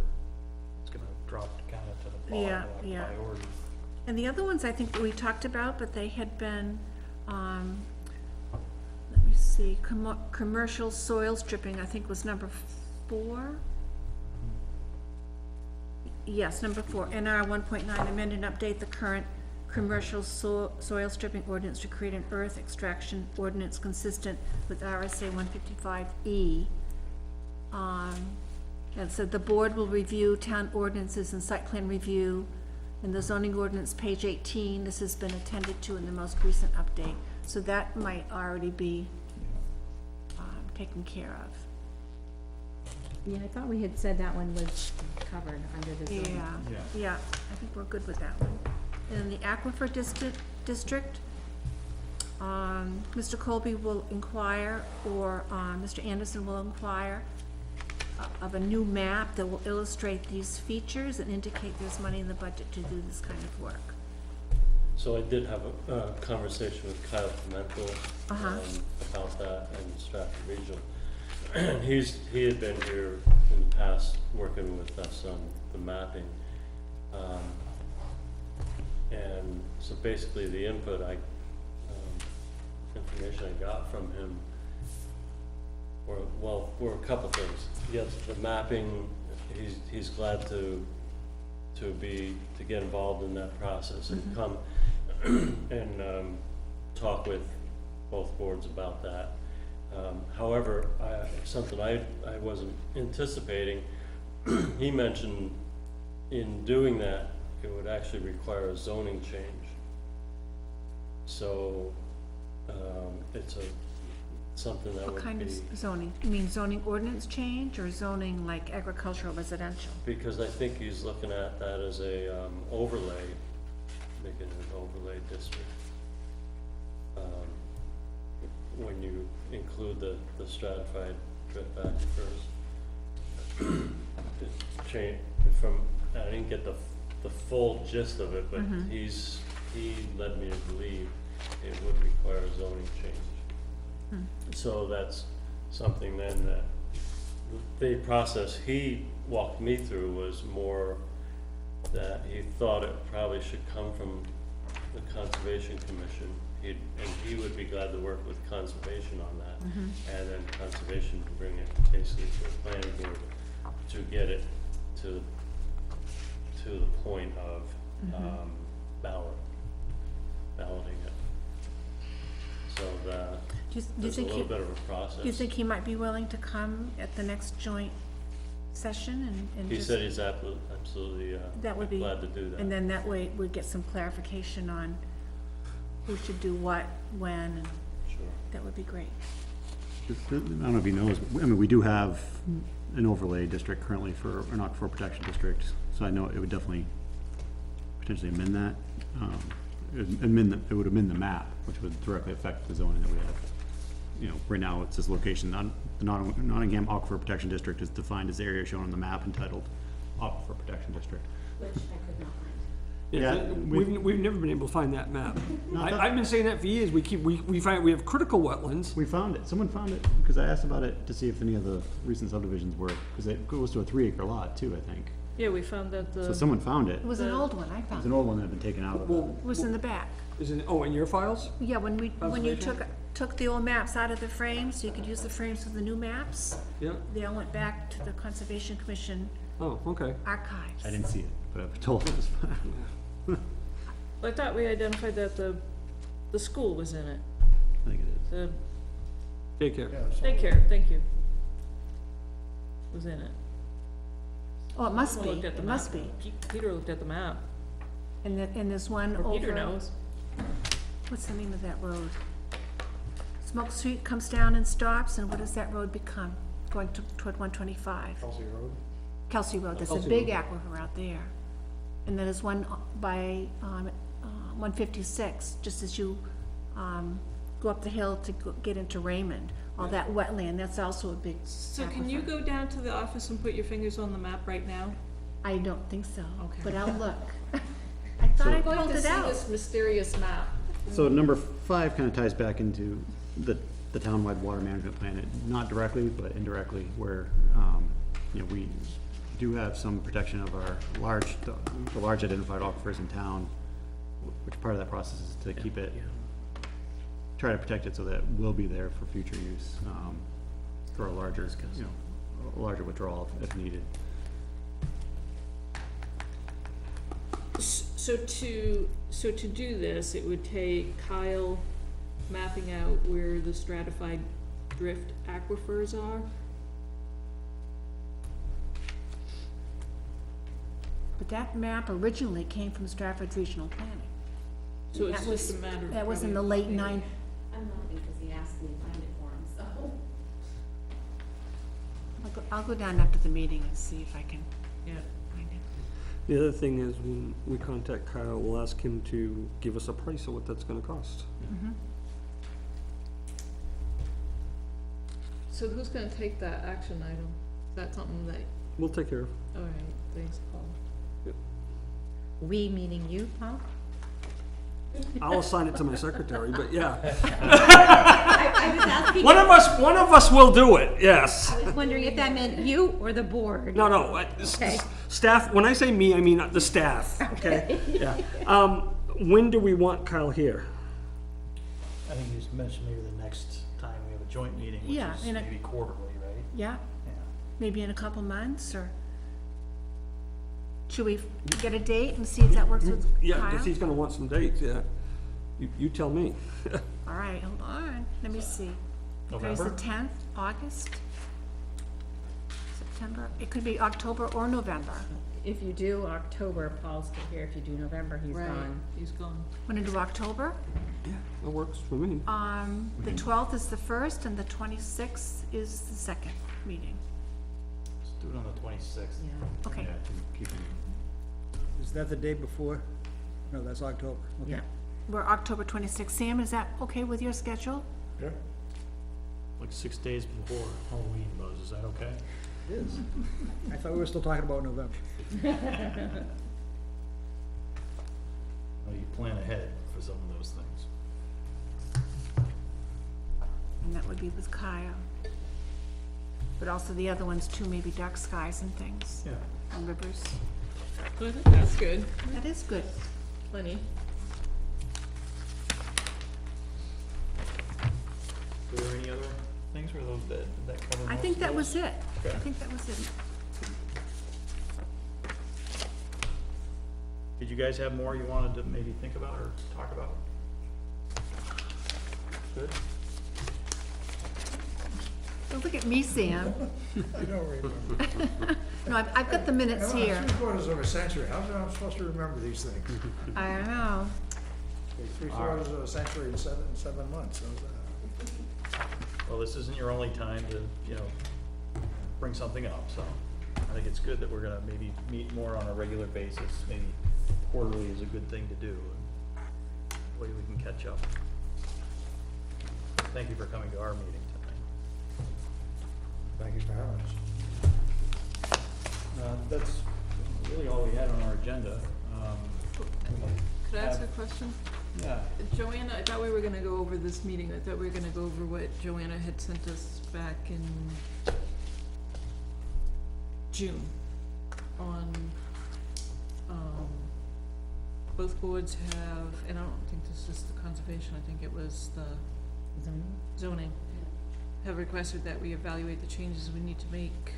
S1: it's gonna drop kind of to the
S3: Yeah,
S1: bottom of
S3: yeah.
S1: priority.
S3: And the other ones I think that we talked about, but they had been, let me see, commercial soil stripping, I think was number 4. yes, number 4, NR 1.9, amend and update the current commercial soil stripping ordinance to create an earth extraction ordinance consistent with RSA 155E. And so the board will review town ordinances and site plan review. In the zoning ordinance, page 18, this has been attended to in the most recent update. So that might already be taken care of.
S6: Yeah, I thought we had said that one was covered under the zoning.
S3: Yeah, I think we're good with that one. In the aquifer district, Mr. Colby will inquire, or Mr. Anderson will inquire of a new map that will illustrate these features and indicate there's money in the budget to do this kind of work.
S5: So I did have a conversation with Kyle Pimentel about that and Stratford Regional. He had been here in the past working with us on the mapping. And so basically the input information I got from him were a couple things. Yes, the mapping, he's glad to get involved in that process and come and talk with both boards about that. However, something I wasn't anticipating, he mentioned in doing that, it would actually require a zoning change. So, it's something that would be.
S3: What kind of zoning? You mean zoning ordinance change or zoning like agricultural residential?
S5: Because I think he's looking at that as a, overlay, making it an overlay district. When you include the stratified drip aquifers. It's changed from, I didn't get the full gist of it, but he led me to believe it would require a zoning change. So that's something then that the process he walked me through was more that he thought it probably should come from the Conservation Commission. And he would be glad to work with Conservation on that. And then Conservation would bring it basically to the planning board to get it to the point of balloting it. So that there's a little bit of a process.
S3: Do you think he might be willing to come at the next joint session and
S5: He
S3: just?
S5: said he's absolutely
S3: That would be,
S5: glad to do that.
S3: and then that way we'd get some clarification on who should do what, when, and
S5: Sure.
S3: that would be great.
S4: I don't know if he knows, I mean, we do have an overlay district currently for, an aquifer protection district, so I know it would definitely potentially amend that. It would amend the map, which would directly affect the zoning that we have. You know, right now, it says location, the Nottingham Aquifer Protection District is defined as the area shown on the map entitled Aquifer Protection District.
S6: Which I could not find.
S2: Yeah, we've never been able to find that map.
S4: No,
S2: I've been saying that for years, we have critical wetlands.
S4: We found it, someone found it, because I asked about it to see if any of the recent subdivisions were, because it goes to a 3-acre lot too, I think.
S8: Yeah, we found that
S4: So someone found it.
S3: It was an old one, I
S4: It's
S3: found.
S4: an old one that had been taken out of
S2: Well,
S3: It was in the back.
S2: is it, in your files?
S3: Yeah, when you
S2: Conservation?
S3: took the old maps out of the frames, so you could use the frames for the new maps,
S2: Yeah,
S3: they all went back to the Conservation Commission
S2: oh, okay.
S3: archives.
S4: I didn't see it, but I was told it was.
S8: I thought we identified that the school was in it,
S4: I think it is.
S8: the
S2: Daycare.
S8: daycare, thank you. Was in it.
S3: Oh, it must
S8: Someone
S3: be,
S8: looked at the
S3: it must
S8: map.
S3: be.
S8: Peter looked at the map,
S3: And there's one
S8: or Peter
S3: over,
S8: knows.
S3: what's the name of that road? Smoke Street comes down and stops, and what does that road become, going toward 125?
S9: Kelsey Road.
S3: Kelsey Road, there's a
S2: Kelsey
S3: big
S2: Road.
S3: aquifer out there. And then there's one by 156, just as you go up the hill to get into Raymond. All that wetland, that's also a big
S8: So can you
S3: aquifer.
S8: go down to the office and put your fingers on the map right now?
S3: I don't think so,
S8: Okay.
S3: but I'll look. I thought I
S8: I'm going
S3: pulled
S8: to
S3: it
S8: see
S3: out.
S8: this mysterious map.
S4: So number 5 kind of ties back into the townwide water management plan, not directly, but indirectly, where, you know, we do have some protection of our the large identified aquifers in town, which part of that process is to keep it, try to protect it so that it will be there for future use, for a larger, you know, a larger withdrawal if needed.
S8: So to do this, it would take Kyle mapping out where the stratified drift aquifers are.
S3: But that map originally came from Stratford Regional Planning.
S8: So it's
S3: That was-
S8: just a matter of.
S3: That was in
S8: probably-
S3: the late nine,
S6: I'm not, because he asked me to find it for him, so.
S3: I'll go down after the meeting and see if I can
S8: Yeah.
S3: find it.
S2: The other thing is, when we contact Kyle, we'll ask him to give us a price of what that's gonna cost.
S7: So who's gonna take that action item? Is that something that,
S2: We'll take care of it.
S7: all right, thanks, Paul.
S6: We meaning you, Paul?
S2: I'll assign it to my secretary, but yeah.
S6: I was asking,
S2: One of us will do it, yes.
S6: I was wondering if that meant you or the board.
S2: No,
S6: Okay.
S2: staff, when I say me, I mean the staff, okay? Yeah. When do we want Kyle here?
S1: I think you just mentioned maybe the next time we have a joint meeting, which
S3: Yeah,
S1: is
S3: in a-
S1: maybe quarterly, right?
S3: Yeah,
S1: Yeah.
S3: maybe in a couple months, or should we get a date and see if that works with
S2: Yeah, if
S3: Kyle?
S2: he's gonna want some dates, yeah. You tell me.
S3: All right, hold on, let me see. Today's the
S1: November?
S3: 10th, August, September, it could be October or November.
S6: If you do October, Paul's still here. If you do November, he's
S7: Right,
S6: gone.
S7: he's gone.
S3: Want to do October?
S2: Yeah, that works for me.
S3: The 12th is the first, and the 26th is the second meeting.
S1: Let's do it on the 26th.
S6: Yeah.
S3: Okay,
S1: Yeah, keep it-
S10: Is that the day before? No, that's October. Okay.
S6: Yeah.
S3: we're October 26th. Sam, is that okay with your schedule?
S1: like 6 days before Halloween, Buzz, is that okay?
S10: It is. I thought we were still talking about November.
S1: Oh, you plan ahead for some of those things.
S3: And that would be with Kyle. But also the other ones too, maybe dark skies and things,
S1: Yeah.
S3: and rivers.
S7: So I think that's good,
S3: That is good.
S7: plenty.
S1: Were there any other things, or those that cover most
S3: I think
S1: of
S3: that
S1: those?
S3: was it. I
S1: Okay.
S3: think that was it.
S1: Did you guys have more you wanted to maybe think about or talk about? Good?
S3: Don't look at me, Sam.
S9: I don't remember.
S3: No, I've got the minutes here.
S9: 3/4 of a century, how's I supposed to remember these things?
S3: I don't know.
S9: 3/4 of a century in seven months, how's that?
S1: Well, this isn't your only time to, bring something up, so I think it's good that we're gonna maybe meet more on a regular basis. Maybe quarterly is a good thing to do, and that way we can catch up. Thank you for coming to our meeting tonight.
S9: Thank you for having us.
S1: That's really all we had on our agenda.
S7: Could I ask a question?
S1: Yeah.
S7: Joanna, I thought we were gonna go over this meeting, I thought we were gonna go over what Joanna had sent us back in June on, both boards have, and I don't think this is the conservation, I think it was the zoning, have requested that we evaluate the changes we need to make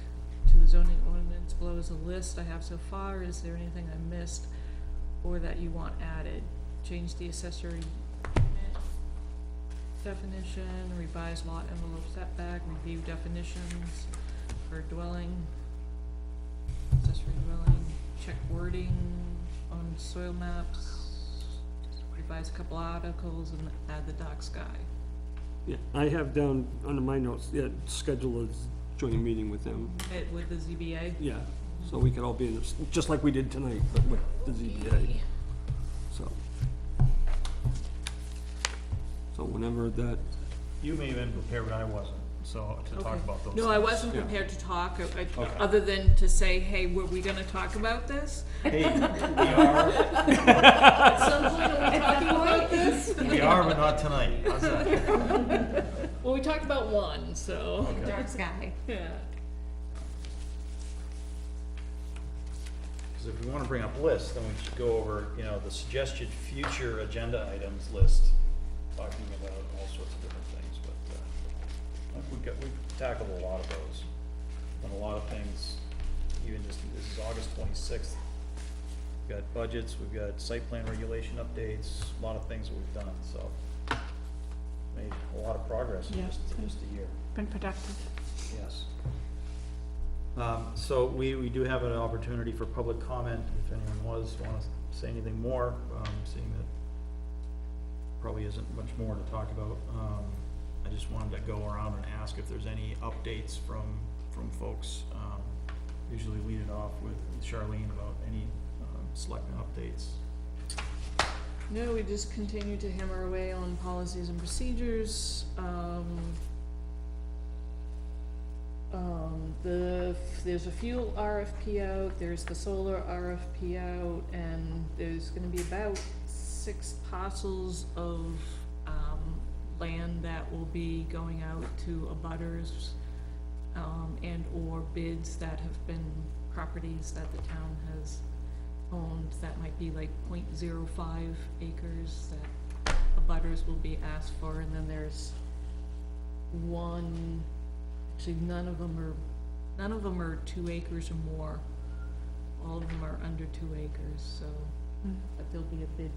S7: to the zoning ordinance. Below is a list I have so far. Is there anything I missed or that you want added? Change the accessory unit definition, revise lot envelope setback, review definitions for dwelling, accessory dwelling, check wording on soil maps, revise a couple articles, and add the dark sky.
S2: Yeah, I have down under my notes, yeah, schedule a joint meeting with them.
S7: With the ZBA.
S2: Yeah, so we could all be in this, just like we did tonight, but with the ZBA, so. So whenever that,
S1: You may have been prepared, but I wasn't, so to talk
S7: Okay.
S1: about those.
S7: No, I
S1: things.
S7: wasn't
S2: Yeah.
S7: prepared to talk,
S1: Okay.
S7: other than to say, hey, were we gonna talk about this?
S1: Hey, we are,
S7: At some point, are we talking about this?
S1: we are, but not tonight. How's that?
S7: Well, we talked about one, so,
S1: Okay.
S6: Dark sky.
S7: yeah.
S1: Because if we want to bring up lists, then we should go over, the suggested future agenda items list, talking about all sorts of different things, but we've tackled a lot of those. And a lot of things, even just, this is August 26th.
S13: got budgets, we've got site plan regulation updates, a lot of things that we've done, so. Made a lot of progress in
S3: Yeah.
S13: just a year,
S3: Been productive.
S13: yes. So we do have an opportunity for public comment, if anyone wanna say anything more, seeing that probably isn't much more to talk about. I just wanted to go around and ask if there's any updates from folks. Usually lead it off with Charlene about any selectmen updates.
S7: No, we just continue to hammer away on policies and procedures. There's a fuel RFP out, there's the solar RFP out, and there's gonna be about 6 parcels of, land that will be going out to abutters, and or bids that have been properties that the town has owned, that might be like 0.05 acres that abutters will be asked for, and then there's one, actually none of them are 2 acres or more. All of them are under 2 acres, so, but there'll be a bid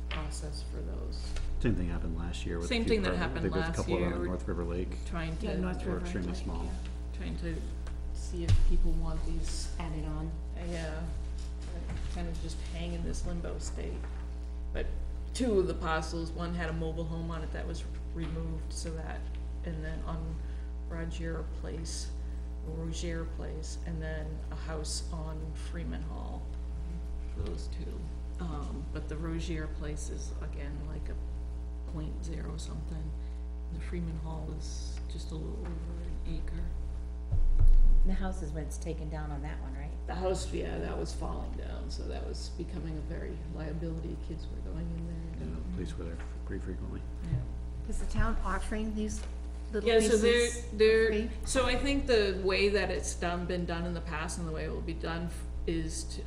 S7: process for those.
S4: Same thing happened last year with.
S7: Same
S4: a few
S7: thing that
S4: projects. I
S7: happened
S4: think there's a
S7: last
S4: couple
S7: year.
S4: on North River Lake,
S7: Trying
S3: Yeah,
S7: to,
S3: North
S4: were
S3: River.
S4: extremely small.
S7: trying to see if people want these,
S6: Added on.
S7: yeah, kind of just hang in this limbo state. But 2 of the parcels, one had a mobile home on it that was removed, so that, and then on Rogier Place, and then a house on Freeman Hall, those 2. But the Rogier Place is again like a 0.0 something. The Freeman Hall is just a little over an acre.
S6: The house is what's taken down on that one, right?
S7: The house, yeah, that was falling down, so that was becoming a very liability. Kids were going in there.
S4: You know, police were there pretty frequently.
S7: Yeah.
S3: Is the town offering these little
S7: Yeah, so
S3: pieces?
S7: they're,
S3: free?
S7: so I think the way that it's been done in the past and the way it will be done is to,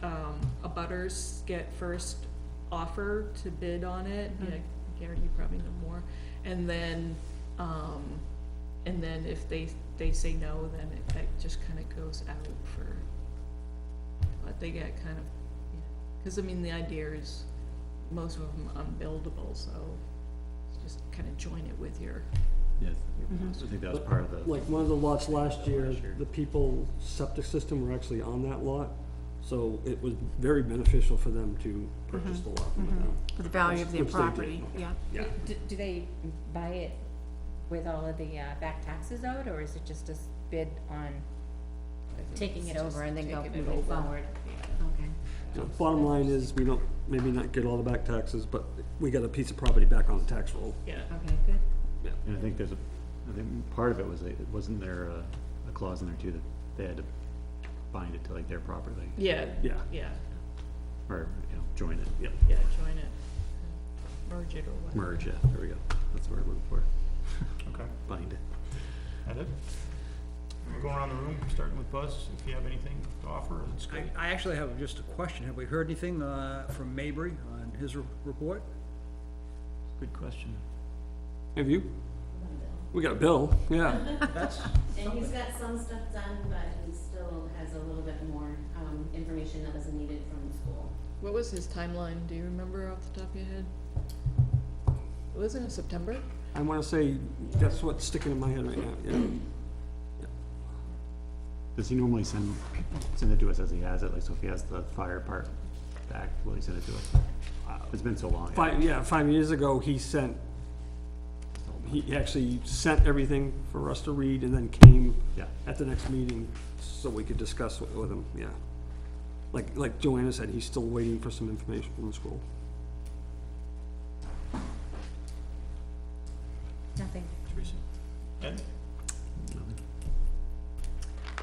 S7: abutters get first offer to bid on it. Yeah, Gary, you probably know more. And then if they say no, then it just kinda goes out for, but they get kind of, cause I mean, the idea is most of them unbuildable, so just kinda join it with your,
S4: Yeah, I think that was part of the.
S2: Like one of the lots last year, the people septic system were actually on that lot, so it was very beneficial for them to purchase the lot from the town.
S3: For the value of their
S2: Which they did.
S3: property, yeah.
S2: Yeah.
S6: Do they buy it with all of the back taxes owed, or is it just a bid on
S7: I think
S6: taking
S7: it's
S6: it over
S7: just
S6: and then go
S7: taking it
S6: moving
S7: over.
S6: forward?
S7: Yeah.
S6: Okay.
S2: So bottom line is, we don't, maybe not get all the back taxes, but we got a piece of property back on the tax roll.
S7: Yeah.
S6: Okay, good.
S4: And I think I think part of it was, wasn't there a clause in there too, that they had to bind it to like their property,
S7: Yeah,
S2: Yeah.
S7: yeah,
S4: or, join it,
S2: Yep.
S7: yeah, join it, merge it or whatever.
S4: merge it, there we go, that's the word I'm looking for,
S1: Okay,
S4: bind it.
S1: that it? We're going around the room, starting with Buzz, if you have anything to offer, it's good.
S10: I actually have just a question. Have we heard anything from Mabry on his report?
S4: Good question.
S2: Have you? We got a bill, yeah.
S10: That's,
S14: And he's got some stuff done, but he still has a little bit more, information that was needed from the school.
S7: What was his timeline, do you remember off the top of your head? Was it in September?
S2: I wanna say, that's what's sticking in my head right now, yeah.
S4: Does he normally send it to us as he has it, like, so if he has the fire part back, will he send it to us? It's been so long.
S2: 5 years ago, he actually sent everything for us to read and then came
S4: Yeah.
S2: at the next meeting so we could discuss with him, yeah. Like Joanna said, he's still waiting for some information from the school.
S6: Nothing.
S1: Teresa? Ed?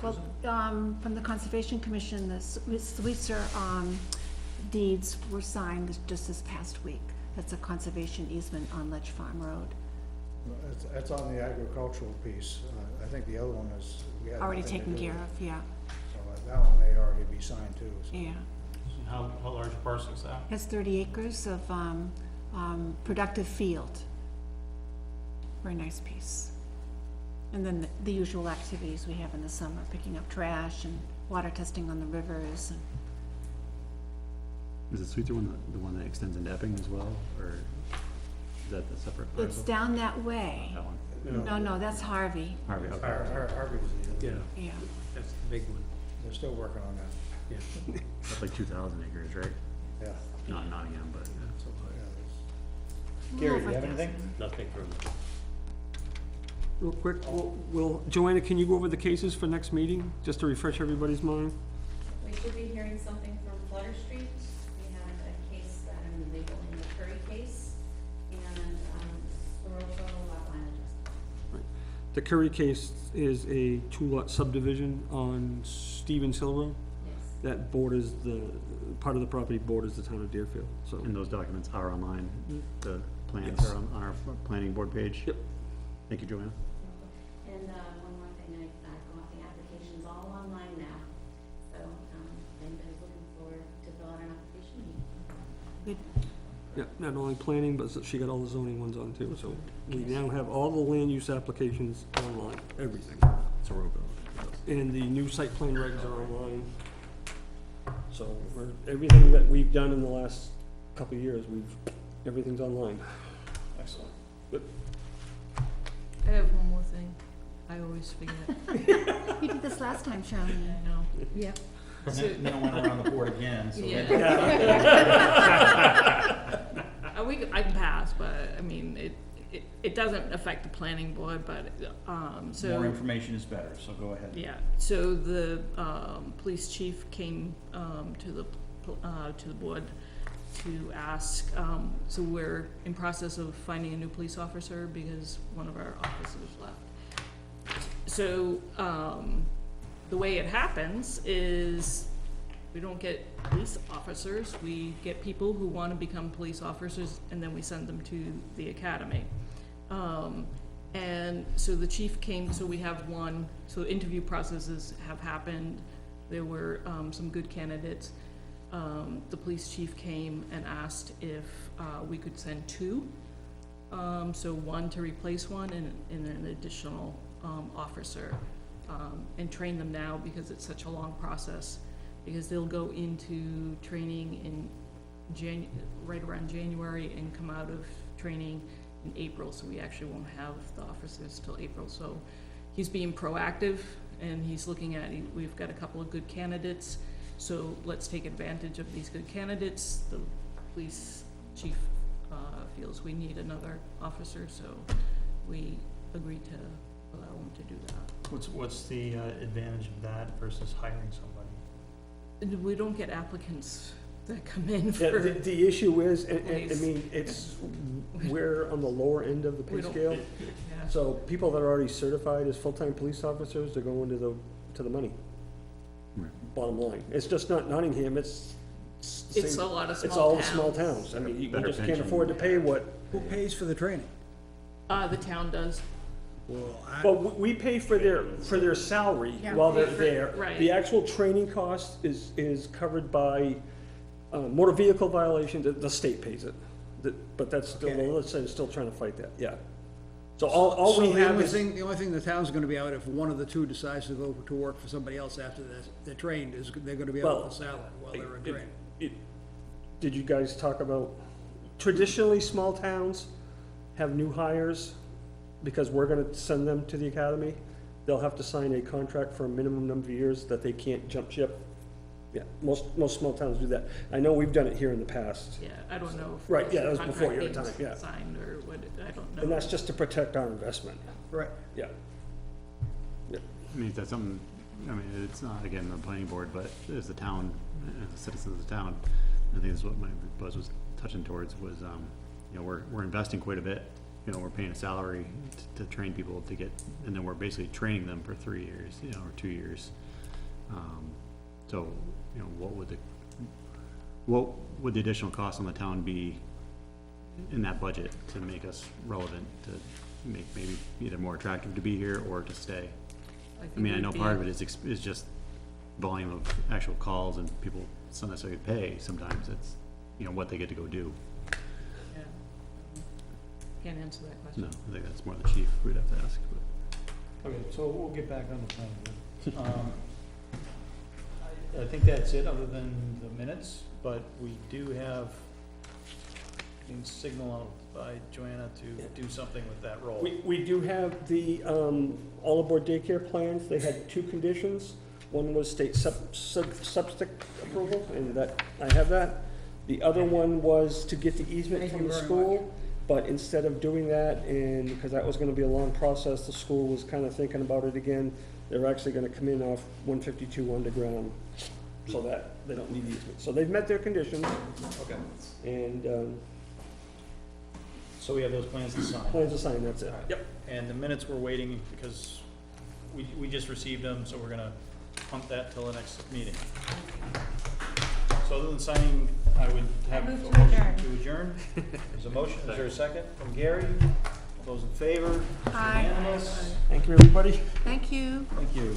S3: Well, from the Conservation Commission, the Sweetser, deeds were signed just this past week. That's a conservation easement on Ledge Farm Road.
S9: That's on the agricultural piece. I think the other one is, we had
S3: Already
S9: nothing to
S3: taken
S9: do
S3: care
S9: with.
S3: of, yeah,
S9: So that one may already be signed too, so.
S3: yeah.
S1: How large a parcel is that?
S3: Has 30 acres of, productive field. Very nice piece. And then the usual activities we have in the summer, picking up trash and water testing on the rivers and
S4: Is it Sweetser one, the one that extends into Epping as well, or is that the separate parcel?
S3: It's down that way.
S4: That one,
S3: No, that's Harvey,
S4: Harvey, okay.
S9: Harvey's the,
S12: Yeah,
S3: yeah.
S12: that's the big one,
S9: they're still working on that.
S12: yeah.
S4: That's like 2,000 acres, right?
S9: Yeah.
S4: Not Nottingham, but, yeah.
S9: So,
S1: Gary, do
S3: Over
S1: you have
S3: a
S1: anything?
S3: thousand.
S5: Nothing from,
S2: Real quick, Joanna, can you go over the cases for next meeting, just to refresh everybody's mind?
S14: We should be hearing something from Flutter Street. We have a case that I'm labeling the Curry case, and, Soroka lot line adjustment.
S2: The Curry case is a two-lot subdivision on Stevens Hill Road
S14: Yes.
S2: that borders part of the property borders the town of Deerfield, so.
S4: And those documents are online, the plans
S2: Yes.
S4: are on our planning board page?
S2: Yep.
S4: Thank you, Joanna.
S14: And, one more thing, I got the applications all online now, so, if anybody's looking to fill out an application.
S3: Good.
S2: Yeah, not only planning, but she got all the zoning ones on too, so we now have all the land use applications online, everything.
S4: Soroka.
S2: And the new site plan regs are online. So everything that we've done in the last couple of years, everything's online.
S1: Excellent.
S7: I have one more thing. I always forget.
S3: You did this last time, Charlie.
S7: I know.
S6: Yep.
S1: And then it went around the board again, so.
S7: Yeah. I can pass, but, I mean, it doesn't affect the planning board, but, so.
S1: More information is better, so go ahead.
S7: Yeah, so the, police chief came, to the board to ask, so we're in process of finding a new police officer because one of our officers left. So, the way it happens is we don't get police officers, we get people who wanna become police officers and then we send them to the academy. And so the chief came, so we have one, so interview processes have happened, there were, some good candidates. The police chief came and asked if, we could send two. So one to replace one and an additional, officer, and train them now because it's such a long process. Because they'll go into training in right around January and come out of training in April, so we actually won't have the officers till April. So he's being proactive and he's looking at, we've got a couple of good candidates, so let's take advantage of these good candidates. The police chief feels we need another officer, so we agreed to allow him to do that.
S1: What's the advantage of that versus hiring somebody?
S7: We don't get applicants that come in
S2: Yeah,
S7: for,
S2: the issue is, and I
S7: Please.
S2: mean, we're on the lower end of the
S7: We
S2: pay
S7: don't-
S2: scale.
S7: yeah.
S2: So people that are already certified as full-time police officers, they're going to the money.
S4: Right.
S2: Bottom line. It's just not Nottingham, it's the
S7: It's
S2: same-
S7: a lot of
S2: It's
S7: small
S2: all the small
S7: towns.
S2: towns. I mean, you
S4: Better
S2: just can't
S4: pension.
S2: afford to pay what,
S10: Who pays for the training?
S7: The town does.
S10: Well,
S2: well, we pay for their salary
S3: Yeah.
S2: while they're
S7: Pay for-
S2: there.
S7: right.
S2: The actual training cost is covered by, motor vehicle violation, the state pays it. But that's still,
S10: Okay.
S2: let's say, still trying to fight that, yeah. So all
S10: So
S2: we
S10: the
S2: have
S10: only
S2: is.
S10: thing, the only thing the town's gonna be out if one of the two decides to go to work for somebody else after they're trained, is they're gonna be out
S2: Well,
S10: of the salary while they're in training.
S2: Did you guys talk about, traditionally, small towns have new hires, because we're gonna send them to the academy, they'll have to sign a contract for a minimum number of years that they can't jump ship. Yeah, most small towns do that. I know we've done it here in the past,
S7: Yeah, I don't know if.
S2: Right, yeah, that was
S7: the
S2: before your
S7: contract
S2: time, yeah.
S7: is Signed or what, I don't know.
S2: and that's just to protect our investment,
S10: Right.
S2: yeah.
S4: I mean, that's something, I mean, it's not, again, the planning board, but as the town, as the citizens of the town, I think that's what my buzz was touching towards was, you know, we're investing quite a bit. You know, we're paying a salary to train people to get, and then we're basically training them for 3 years, you know, or 2 years. So, you know, what would the additional cost on the town be in that budget to make us relevant, to make maybe either more attractive to be here or to stay? I mean, I know part of it is just volume of actual calls and people it's not necessarily pay, sometimes it's, you know, what they get to go do.
S7: Yeah. Can't answer that question.
S4: No, I think that's more the chief we'd have to ask, but.
S1: Okay, so we'll get back on the planning board. I think that's it, other than the minutes,
S13: but we do have, being signaled by Joanna to do something with that role.
S2: We do have the, all aboard daycare plans, they had two conditions. One was state septic approval, and that, I have that. The other one was to get the easement
S9: Thank
S2: from
S9: you
S2: the
S9: very
S2: school, but instead of doing that, and because that was gonna be a long process, the school was kinda thinking about it again. They're actually gonna come in off 152 underground, so that they don't need easement. So they've met their conditions,
S13: Okay,
S2: and,
S13: so we have those plans to sign.
S2: plans assigned, that's it. Yep.
S13: And the minutes we're waiting because we just received them, so we're gonna punt that till the next meeting. So other than signing, I would have a
S6: move to
S13: motion
S6: adjourn.
S13: to adjourn. There's a motion, is there a second from Gary? All those in favor?
S3: Aye.
S13: Unanimous?
S2: Thank you, everybody.
S3: Thank you.
S13: Thank you.